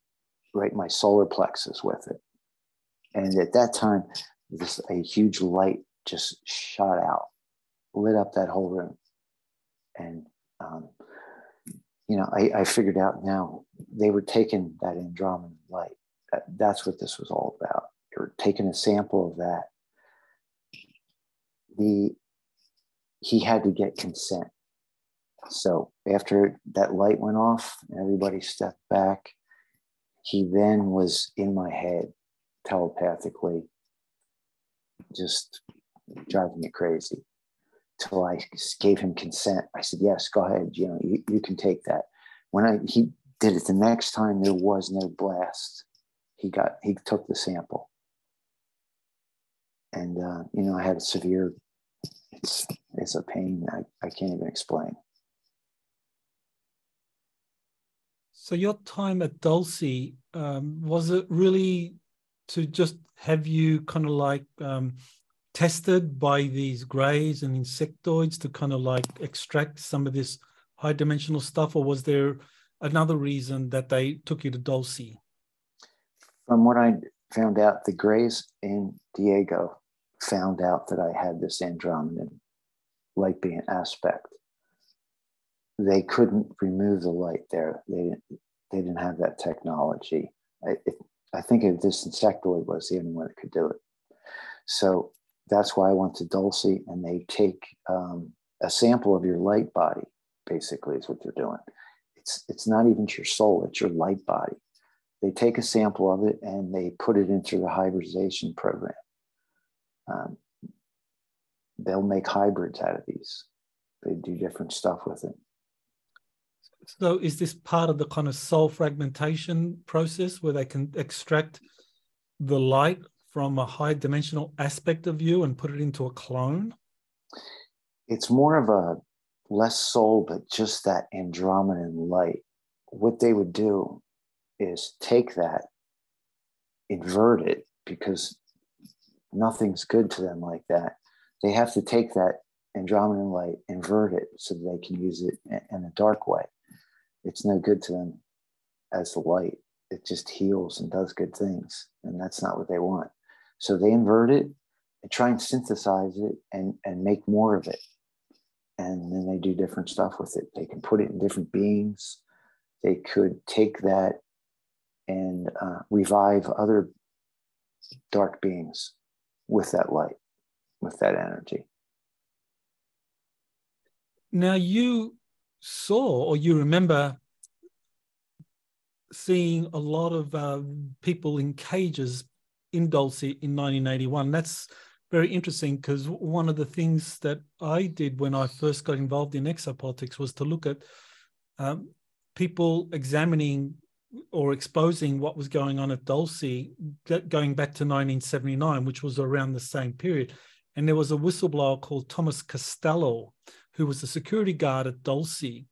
right in my solar plexus with it. And at that time, a huge light just shot out, lit up that whole room. And, I figured out now they were taking that Andromedan light. That's what this was all about. They were taking a sample of that. He had to get consent. So after that light went off and everybody stepped back, he then was in my head telepathically, just driving me crazy, till I gave him consent. I said, yes, go ahead. You can take that. When he did it the next time, there was no blast. He took the sample. And, I had a severe, it's a pain I can't even explain. So your time at Dulce, was it really to just have you kind of like tested by these grays and insectoids to kind of like extract some of this high dimensional stuff, or was there another reason that they took you to Dulce? From what I found out, the Greys in Diego found out that I had this Andromedan light being aspect. They couldn't remove the light there. They didn't have that technology. I think this insectoid was the only one that could do it. So that's why I went to Dulce, and they take a sample of your light body, basically is what they're doing. It's not even your soul, it's your light body. They take a sample of it and they put it into the hybridization program. They'll make hybrids out of these. They do different stuff with it. So is this part of the kind of soul fragmentation process where they can extract the light from a high dimensional aspect of you and put it into a clone? It's more of a less soul, but just that Andromedan light. What they would do is take that, invert it, because nothing's good to them like that. They have to take that Andromedan light, invert it so that they can use it in a dark way. It's no good to them as the light. It just heals and does good things, and that's not what they want. So they invert it and try and synthesize it and make more of it. And then they do different stuff with it. They can put it in different beings. They could take that and revive other dark beings with that light, with that energy. Now, you saw, or you remember seeing a lot of people in cages in Dulce in 1981. That's very interesting, because one of the things that I did when I first got involved in exopolitics was to look at people examining or exposing what was going on at Dulce going back to 1979, which was around the same period. And there was a whistleblower called Thomas Costello, who was a security guard at Dulce.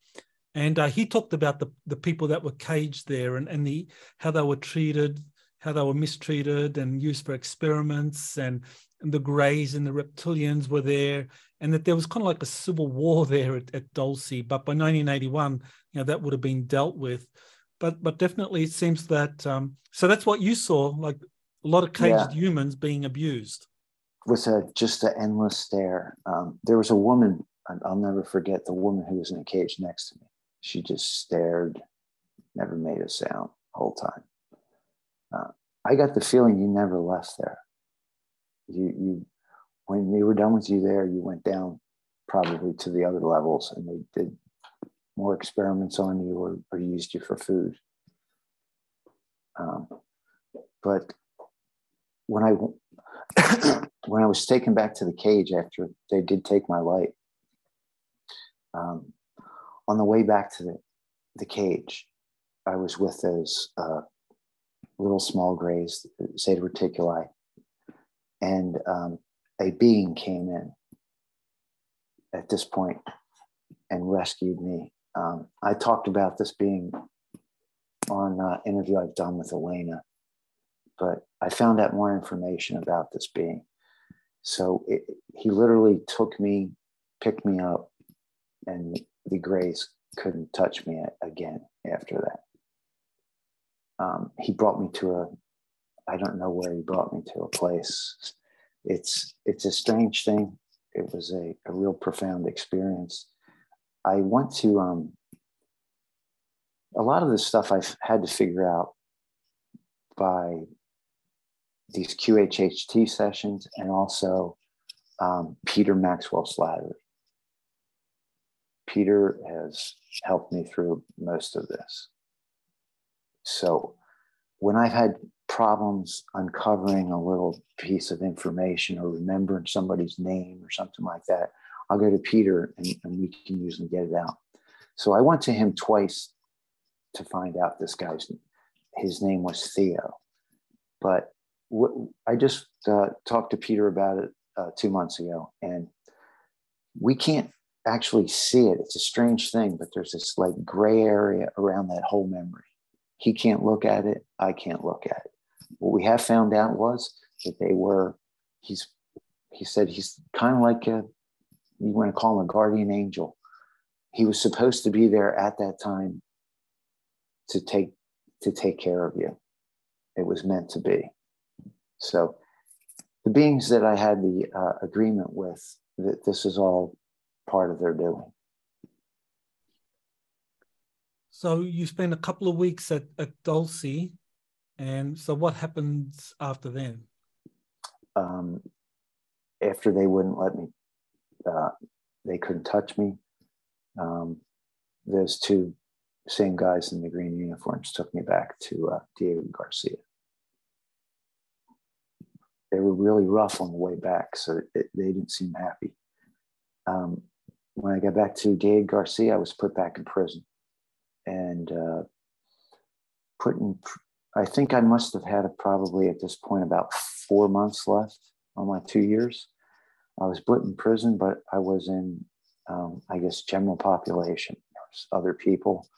And he talked about the people that were caged there and how they were treated, how they were mistreated and used for experiments, and the Greys and the reptilians were there, and that there was kind of like a civil war there at Dulce. But by 1981, that would have been dealt with. But definitely it seems that, so that's what you saw, like a lot of caged humans being abused. It was just an endless stare. There was a woman, I'll never forget the woman who was in a cage next to me. She just stared, never made a sound the whole time. I got the feeling you never left there. You when they were done with you there, you went down probably to the other levels, and they did more experiments on you or used you for food. But when I was taken back to the cage after they did take my light, on the way back to the cage, I was with those little small Greys, Zeta Reticuli, and a being came in at this point and rescued me. I talked about this being on an interview I've done with Elena, but I found out more information about this being. So he literally took me, picked me up, and the Greys couldn't touch me again after that. He brought me to I don't know where he brought me to, a place. It's a strange thing. It was a real profound experience. I went to, a lot of this stuff I've had to figure out by these QHHT sessions, and also Peter Maxwell Slattery. Peter has helped me through most of this. So when I've had problems uncovering a little piece of information or remembering somebody's name or something like that, I'll go to Peter and we can usually get it out. So I went to him twice to find out his name was Theo. But I just talked to Peter about it 2 months ago, and we can't actually see it. It's a strange thing, but there's this like gray area around that whole memory. He can't look at it. I can't look at it. What we have found out was that he said he's kind of like you want to call him a guardian angel. He was supposed to be there at that time to take care of you. It was meant to be. So the beings that I had the agreement with, that this is all part of their doing. So you spent a couple of weeks at Dulce, and so what happens after then? After they wouldn't let me, they couldn't touch me. Those two same guys in the green uniforms took me back to Diego Garcia. They were really rough on the way back, so they didn't seem happy. When I got back to Diego Garcia, I was put back in prison and I think I must have had probably at this point about 4 months left on my 2 years. I was put in prison, but I was in, I guess, general population. There was other people.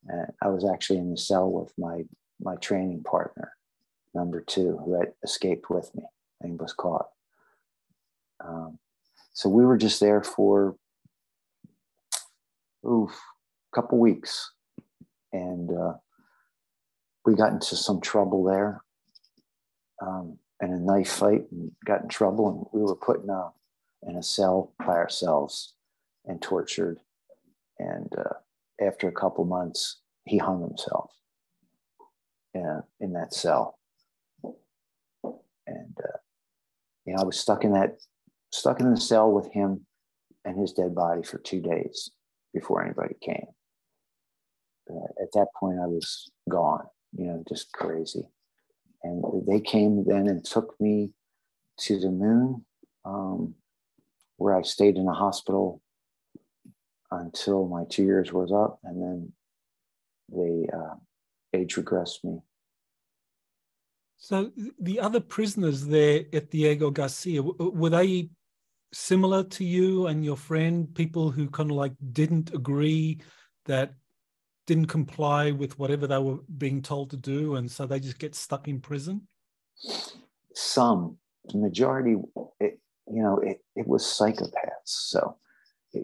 And I was actually in the cell with my training partner, number 2, who had escaped with me and was caught. So we were just there for a couple weeks. And we got into some trouble there, and a knife fight, and got in trouble. And we were put in a cell by ourselves and tortured. And after a couple months, he hung himself in that cell. And I was stuck in the cell with him and his dead body for 2 days before anybody came. At that point, I was gone, just crazy. And they came then and took me to the moon, where I stayed in a hospital until my 2 years was up, and then they age regressed me. So the other prisoners there at Diego Garcia, were they similar to you and your friend, people who kind of like didn't agree, that didn't comply with whatever they were being told to do, and so they just get stuck in prison? Some, the majority, it was psychopaths. So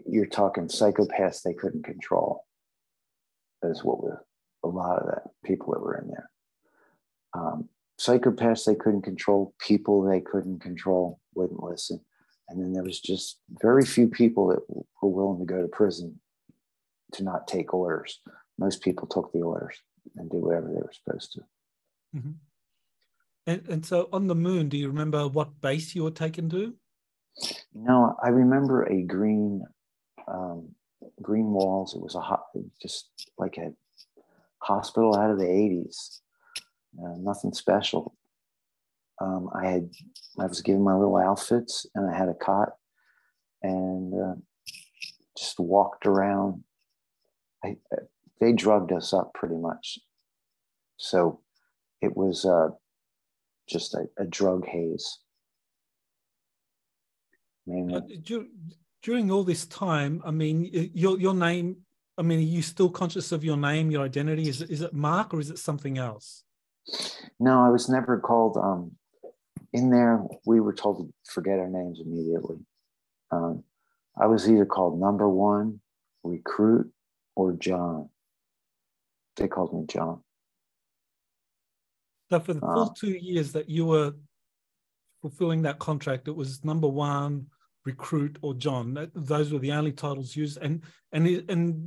you're talking psychopaths they couldn't control. Is what were a lot of the people that were in there. Psychopaths they couldn't control, people they couldn't control wouldn't listen. And then there was just very few people that were willing to go to prison to not take orders. Most people took the orders and did whatever they were supposed to. Mm-hmm. And so on the moon, do you remember what base you were taken to? No, I remember a green walls. It was just like a hospital out of the 80s. Nothing special. I was given my little outfits, and I had a cot, and just walked around. They drugged us up pretty much. So it was just a drug haze. During all this time, I mean, your name, I mean, are you still conscious of your name, your identity? Is it Mark, or is it something else? No, I was never called. In there, we were told to forget our names immediately. I was either called number 1, recruit, or John. They called me John. So for the full 2 years that you were fulfilling that contract, it was number 1, recruit, or John. Those were the only titles used. And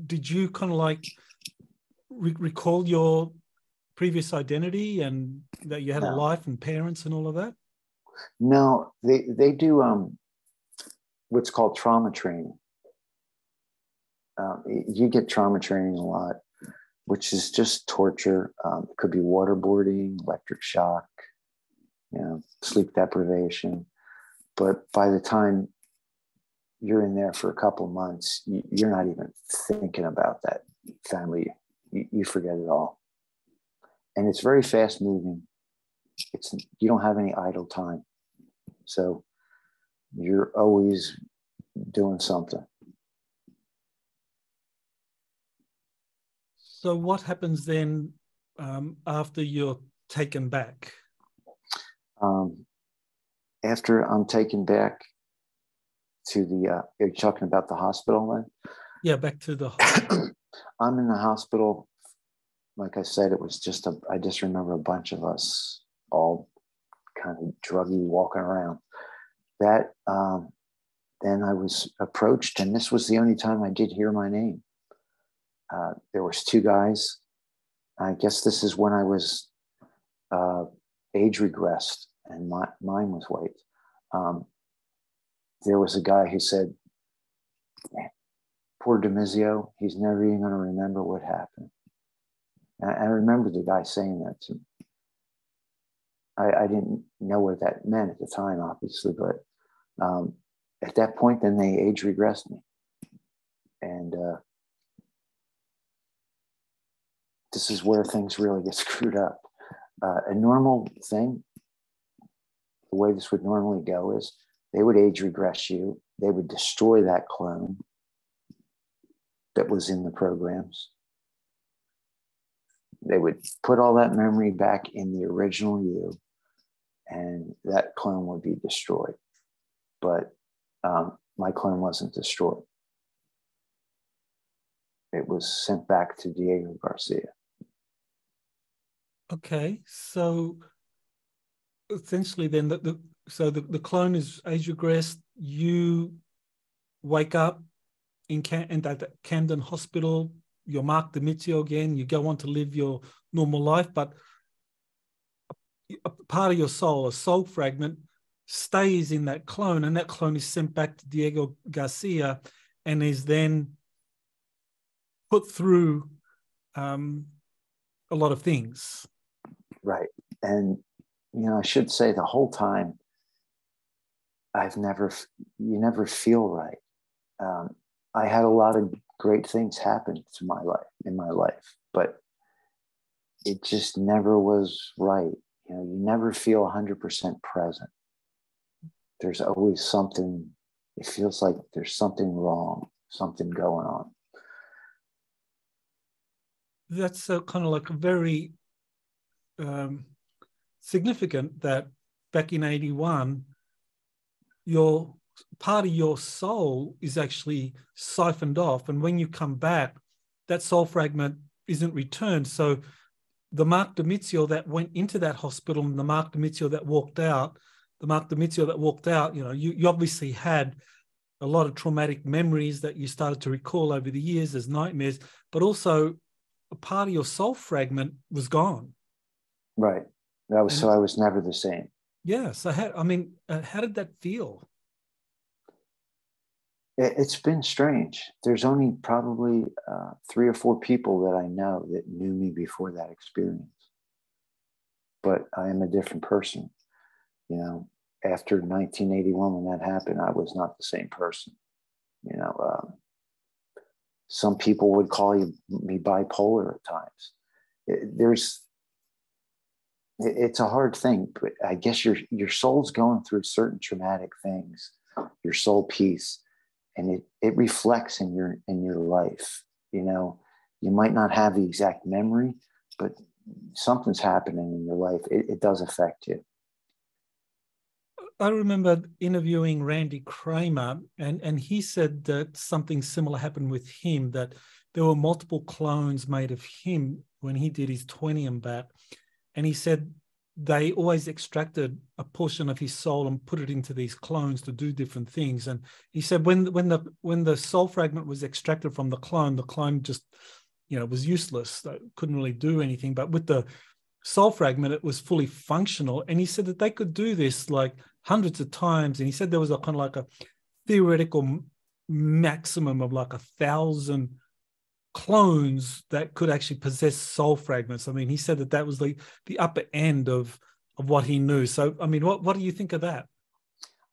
did you kind of like recall your previous identity and that you had a life and parents and all of that? No, they do what's called trauma training. You get trauma training a lot, which is just torture. It could be waterboarding, electric shock, sleep deprivation. But by the time you're in there for a couple of months, you're not even thinking about that family. You forget it all. And it's very fast moving. You don't have any idle time. So you're always doing something. So what happens then after you're taken back? After I'm taken back to you're talking about the hospital then? Yeah, back to the hospital. I'm in the hospital like I said, it was just I just remember a bunch of us all kind of druggy walking around. That then I was approached, and this was the only time I did hear my name. There was two guys. I guess this is when I was age regressed, and mine was white. There was a guy who said, "Poor Demizio, he's never even going to remember what happened." And I remember the guy saying that to me. I didn't know what that meant at the time, obviously, but at that point, then they age regressed me. And this is where things really get screwed up. A normal thing, the way this would normally go is they would age regress you. They would destroy that clone that was in the programs. They would put all that memory back in the original you, and that clone would be destroyed. But my clone wasn't destroyed. It was sent back to Diego Garcia. Okay, so essentially then the clone is age regressed. You wake up in that Camden Hospital. You're Mark Demizio again. You go on to live your normal life, but a part of your soul, a soul fragment, stays in that clone, and that clone is sent back to Diego Garcia and is then put through a lot of things. Right. And, I should say the whole time, you never feel right. I had a lot of great things happen in my life, but it just never was right. You never feel 100% present. There's always something, it feels like there's something wrong, something going on. That's kind of like a very significant that back in 81, your part of your soul is actually siphoned off. And when you come back, that soul fragment isn't returned. So the Mark Demizio that went into that hospital and the Mark Demizio that walked out, you obviously had a lot of traumatic memories that you started to recall over the years as nightmares, but also a part of your soul fragment was gone. Right. So I was never the same. Yeah. So how did that feel? It's been strange. There's only probably 3 or 4 people that I know that knew me before that experience. But I am a different person. After 1981, when that happened, I was not the same person. Some people would call me bipolar at times. It's a hard thing, but I guess your soul's going through certain traumatic things, your soul piece, and it reflects in your life. You might not have the exact memory, but something's happening in your life. It does affect you. I remember interviewing Randy Kramer, and he said that something similar happened with him, that there were multiple clones made of him when he did his 20 and back. And he said they always extracted a portion of his soul and put it into these clones to do different things. And he said when the soul fragment was extracted from the clone just, was useless. It couldn't really do anything. But with the soul fragment, it was fully functional. And he said that they could do this like hundreds of times. And he said there was a kind of like a theoretical maximum of like 1,000 clones that could actually possess soul fragments. I mean, he said that was the upper end of what he knew. So, I mean, what do you think of that?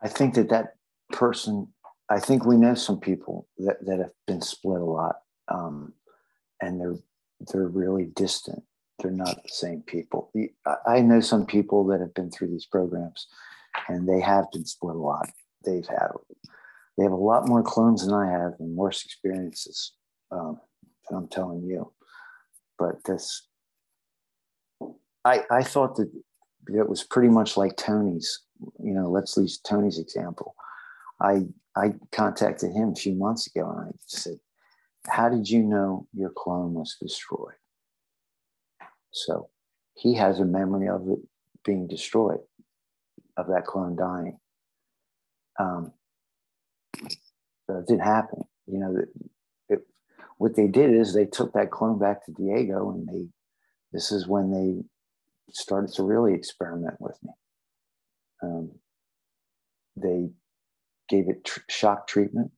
I think that person, I think we know some people that have been split a lot, and they're really distant. They're not the same people. I know some people that have been through these programs, and they have been split a lot. They have a lot more clones than I have and worse experiences. I'm telling you, but I thought that it was pretty much like Tony's. Let's use Tony's example. I contacted him a few months ago, and I said, "How did you know your clone was destroyed?" So he has a memory of it being destroyed, of that clone dying. So it didn't happen. You know, what they did is they took that clone back to Diego, and this is when they started to really experiment with me. They gave it shock treatment.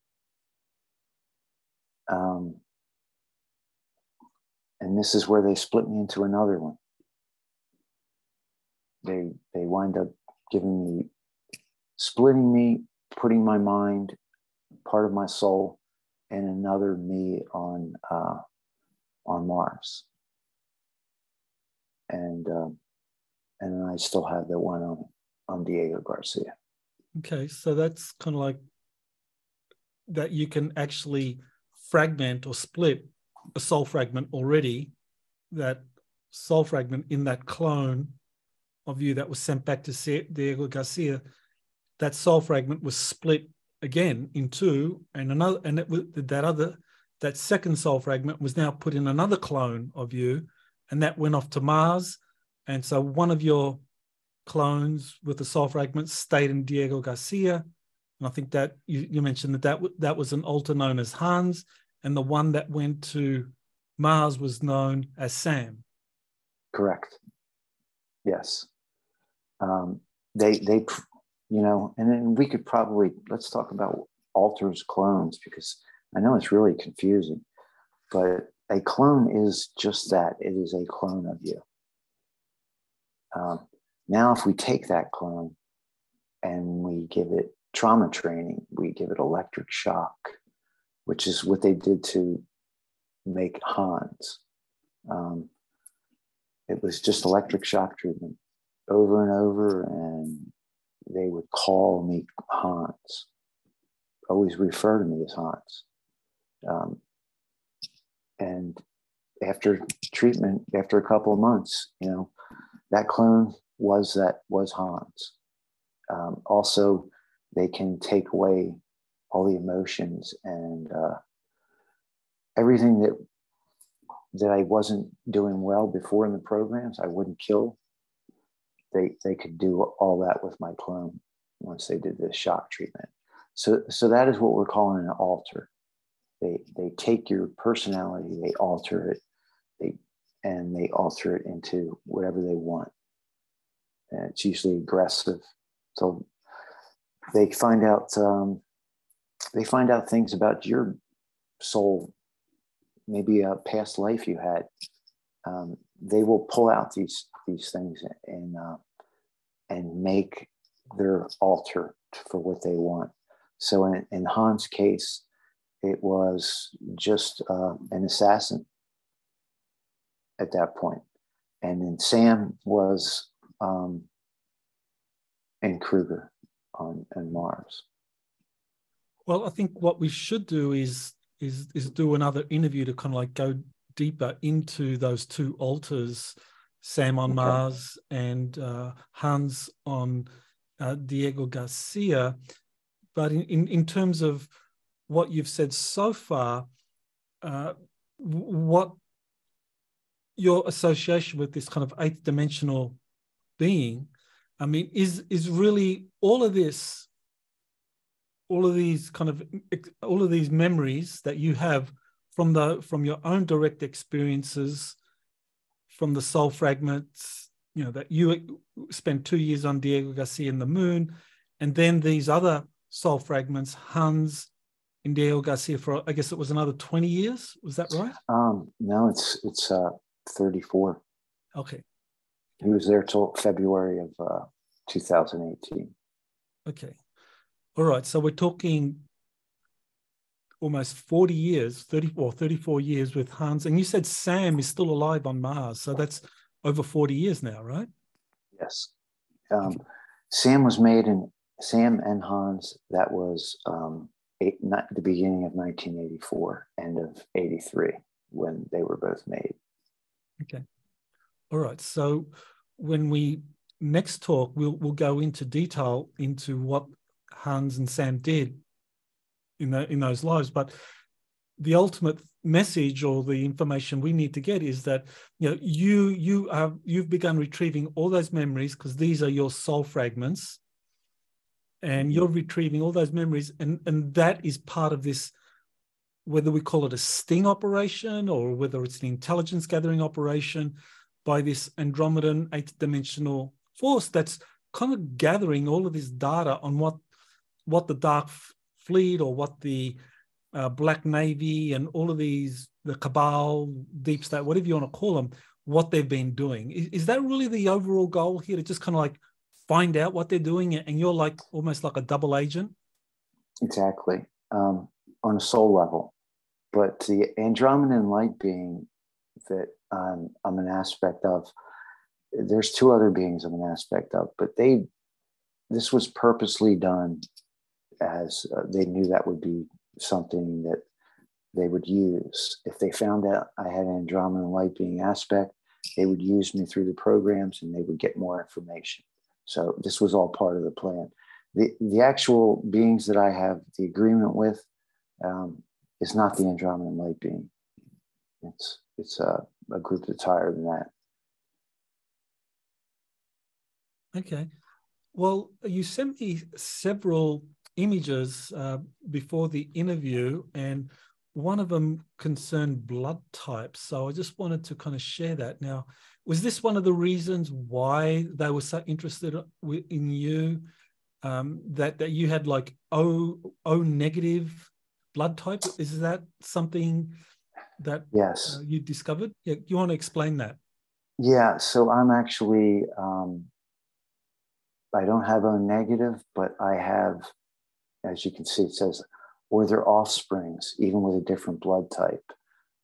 And this is where they split me into another one. They wind up splitting me, putting my mind, part of my soul, and another me on Mars. And then I still have the one on Diego Garcia. Okay, so that's kind of like that you can actually fragment or split a soul fragment already, that soul fragment in that clone of you that was sent back to Diego Garcia, that soul fragment was split again in two, and another, and that second soul fragment was now put in another clone of you, and that went off to Mars. And so one of your clones with the soul fragments stayed in Diego Garcia. And I think that you mentioned that was an alter known as Hans, and the one that went to Mars was known as Sam. Correct. Yes. They you know, and then we could let's talk about alters clones, because I know it's really confusing, but a clone is just that. It is a clone of you. Now, if we take that clone and we give it trauma training, we give it electric shock, which is what they did to make Hans. It was just electric shock treatment over and over, and they would call me Hans, always refer to me as Hans. And after treatment, after a couple of months, you know, that clone was Hans. Also, they can take away all the emotions and everything that I wasn't doing well before in the programs. I wouldn't kill. They could do all that with my clone once they did the shock treatment. So that is what we're calling an alter. They take your personality, they alter it, they alter it into whatever they want. And it's usually aggressive. So they find out things about your soul, maybe a past life you had. They will pull out these things and make their alter for what they want. So in Hans' case, it was just an assassin at that point. And then Sam was in Kruger on Mars. Well, I think what we should do is do another interview to kind of like go deeper into those two alters, Sam on Mars and Hans on Diego Garcia. But in terms of what you've said so far, what your association with this kind of eighth dimensional being, I mean, is really all of these memories that you have from your own direct experiences, from the soul fragments, you know, that you spent 2 years on Diego Garcia in the moon, and then these other soul fragments, Hans in Diego Garcia for, I guess it was another 20 years. Was that right? No, it's 34. Okay. He was there till February of 2018. Okay. All right. So we're talking almost 40 years, 34 years with Hans. And you said Sam is still alive on Mars. So that's over 40 years now, right? Yes. Sam and Hans, that was the beginning of 1984, end of 83, when they were both made. Okay. All right. So when we next talk, we'll go into detail into what Hans and Sam did in those lives. But the ultimate message or the information we need to get is that, you know, you've begun retrieving all those memories because these are your soul fragments, and you're retrieving all those memories, and that is part of this, whether we call it a sting operation or whether it's an intelligence gathering operation by this Andromedan 8th-dimensional force that's kind of gathering all of this data on what the Dark Fleet or what the Black Navy and all of these, the Cabal, Deep State, whatever you want to call them, what they've been doing. Is that really the overall goal here, to just kind of like find out what they're doing, and you're like almost like a double agent? Exactly. On a soul level. But the Andromedan light being that I'm an aspect of, there's two other beings I'm an aspect of, but this was purposely done as they knew that would be something that they would use. If they found out I had an Andromedan light being aspect, they would use me through the programs and they would get more information. So this was all part of the plan. The actual beings that I have the agreement with is not the Andromedan light being. It's a group that's higher than that. Okay. Well, you sent me several images before the interview, and one of them concerned blood types. So I just wanted to kind of share that. Now, was this one of the reasons why they were so interested in you, that you had like O negative blood type? Is that something that yes you discovered? Yeah, you want to explain that? Yeah, so I'm actually, I don't have O negative, but I have, as you can see, it says, or their offsprings, even with a different blood type.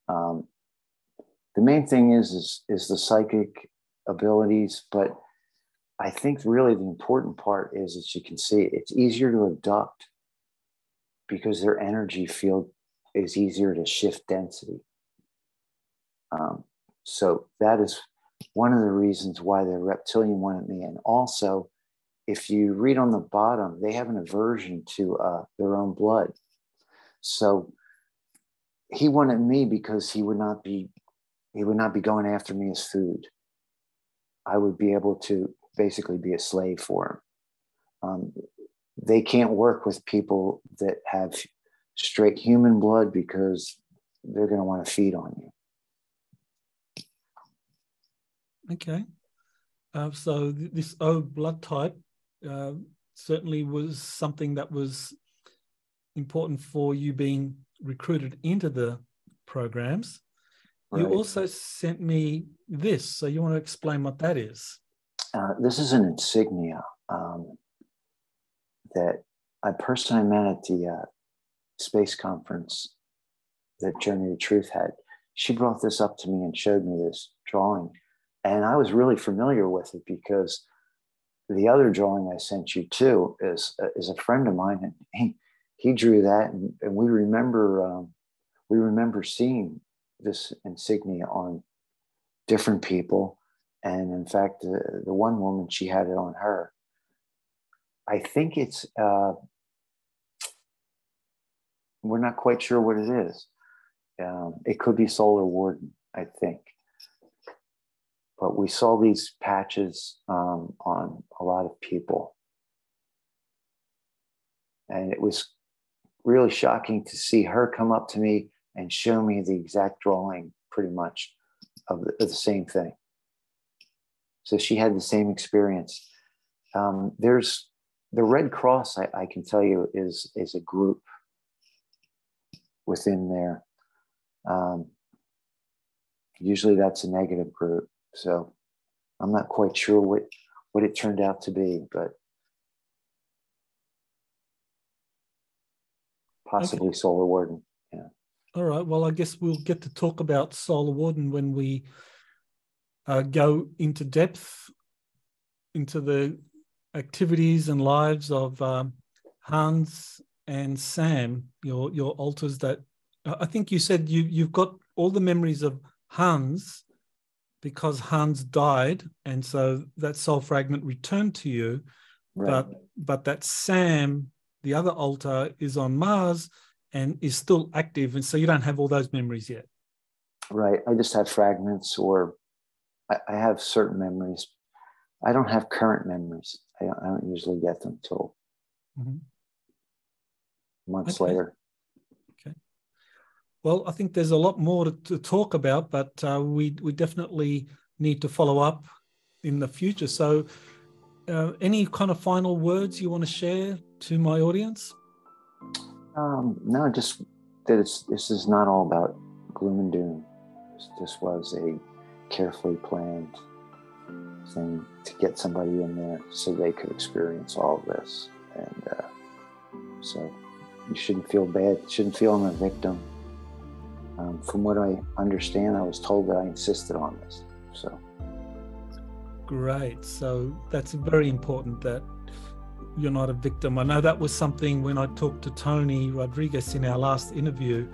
The main thing is the psychic abilities, but I think really the important part is, as you can see, it's easier to abduct because their energy field is easier to shift density. So that is one of the reasons why the reptilian wanted me. And also, if you read on the bottom, they have an aversion to their own blood. So he wanted me because he would not be going after me as food. I would be able to basically be a slave for him. They can't work with people that have straight human blood because they're going to want to feed on you. Okay. So this O blood type certainly was something that was important for you being recruited into the programs. Right. You also sent me this. So you want to explain what that is? This is an insignia that I personally met at the space conference that Journey to Truth had. She brought this up to me and showed me this drawing. And I was really familiar with it because the other drawing I sent you too is a friend of mine, and he drew that, and we remember seeing this insignia on different people, and in fact, the one woman, she had it on her. I think it's we're not quite sure what it is. It could be Solar Warden, I think. But we saw these patches on a lot of people. And it was really shocking to see her come up to me and show me the exact drawing, pretty much, of the same thing. So she had the same experience. There's the Red Cross, I can tell you, is a group within there. Usually that's a negative group. So I'm not quite sure what it turned out to be, but possibly okay. Solar Warden. Yeah. All right. Well, I guess we'll get to talk about Solar Warden when we go into depth into the activities and lives of Hans and Sam, your alters that I think you said you've got all the memories of Hans because Hans died, and so that soul fragment returned to you. Right. But that Sam, the other altar, is on Mars, and is still active, and so you don't have all those memories yet. Right. I just have fragments, or I have certain memories. I don't have current memories. I don't usually get them till months later. Okay. Well, I think there's a lot more to talk about, but we definitely need to follow up in the future. So any kind of final words you want to share to my audience? No, just that this is not all about gloom and doom. This was a carefully planned thing to get somebody in there so they could experience all of this. And so you shouldn't feel bad. You shouldn't feel I'm a victim. From what I understand, I was told that I insisted on this. So great. So that's very important, that you're not a victim. I know that was something when I talked to Tony Rodriguez in our last interview,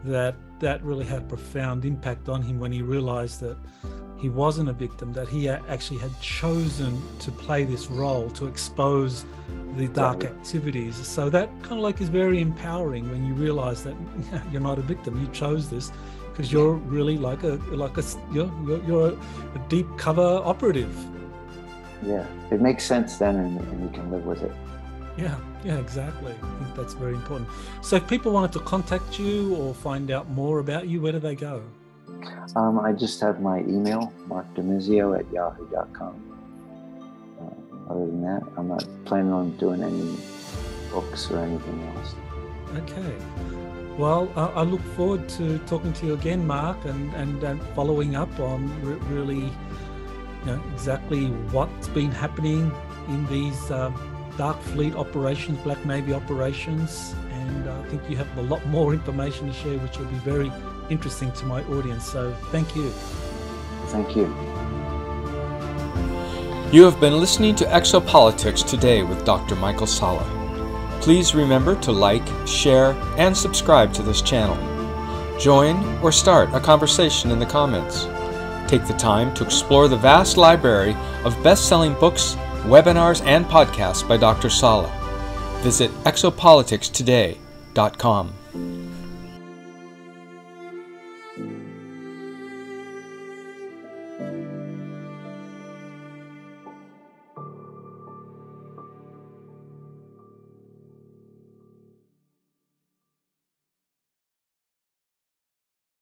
that really had a profound impact on him when he realized that he wasn't a victim, that he actually had chosen to play this role, to expose the dark activities. So that kind of like is very empowering when you realize that you're not a victim. You chose this because you're really you're a deep cover operative. Yeah, it makes sense then, and you can live with it. Yeah, exactly. I think that's very important. So if people wanted to contact you or find out more about you, where do they go? I just have my email, markdimizio@yahoo.com. Other than that, I'm not planning on doing any books or anything else. Okay. Well, I look forward to talking to you again, Mark, and following up on really, exactly what's been happening in these Dark Fleet operations, Black Navy operations, and I think you have a lot more information to share, which will be very interesting to my audience. So thank you. Thank you. You have been listening to Exopolitics Today with Dr. Michael Salla. Please remember to like, share, and subscribe to this channel. Join or start a conversation in the comments. Take the time to explore the vast library of best-selling books, webinars, and podcasts by Dr. Salla. Visit exopoliticstoday.com.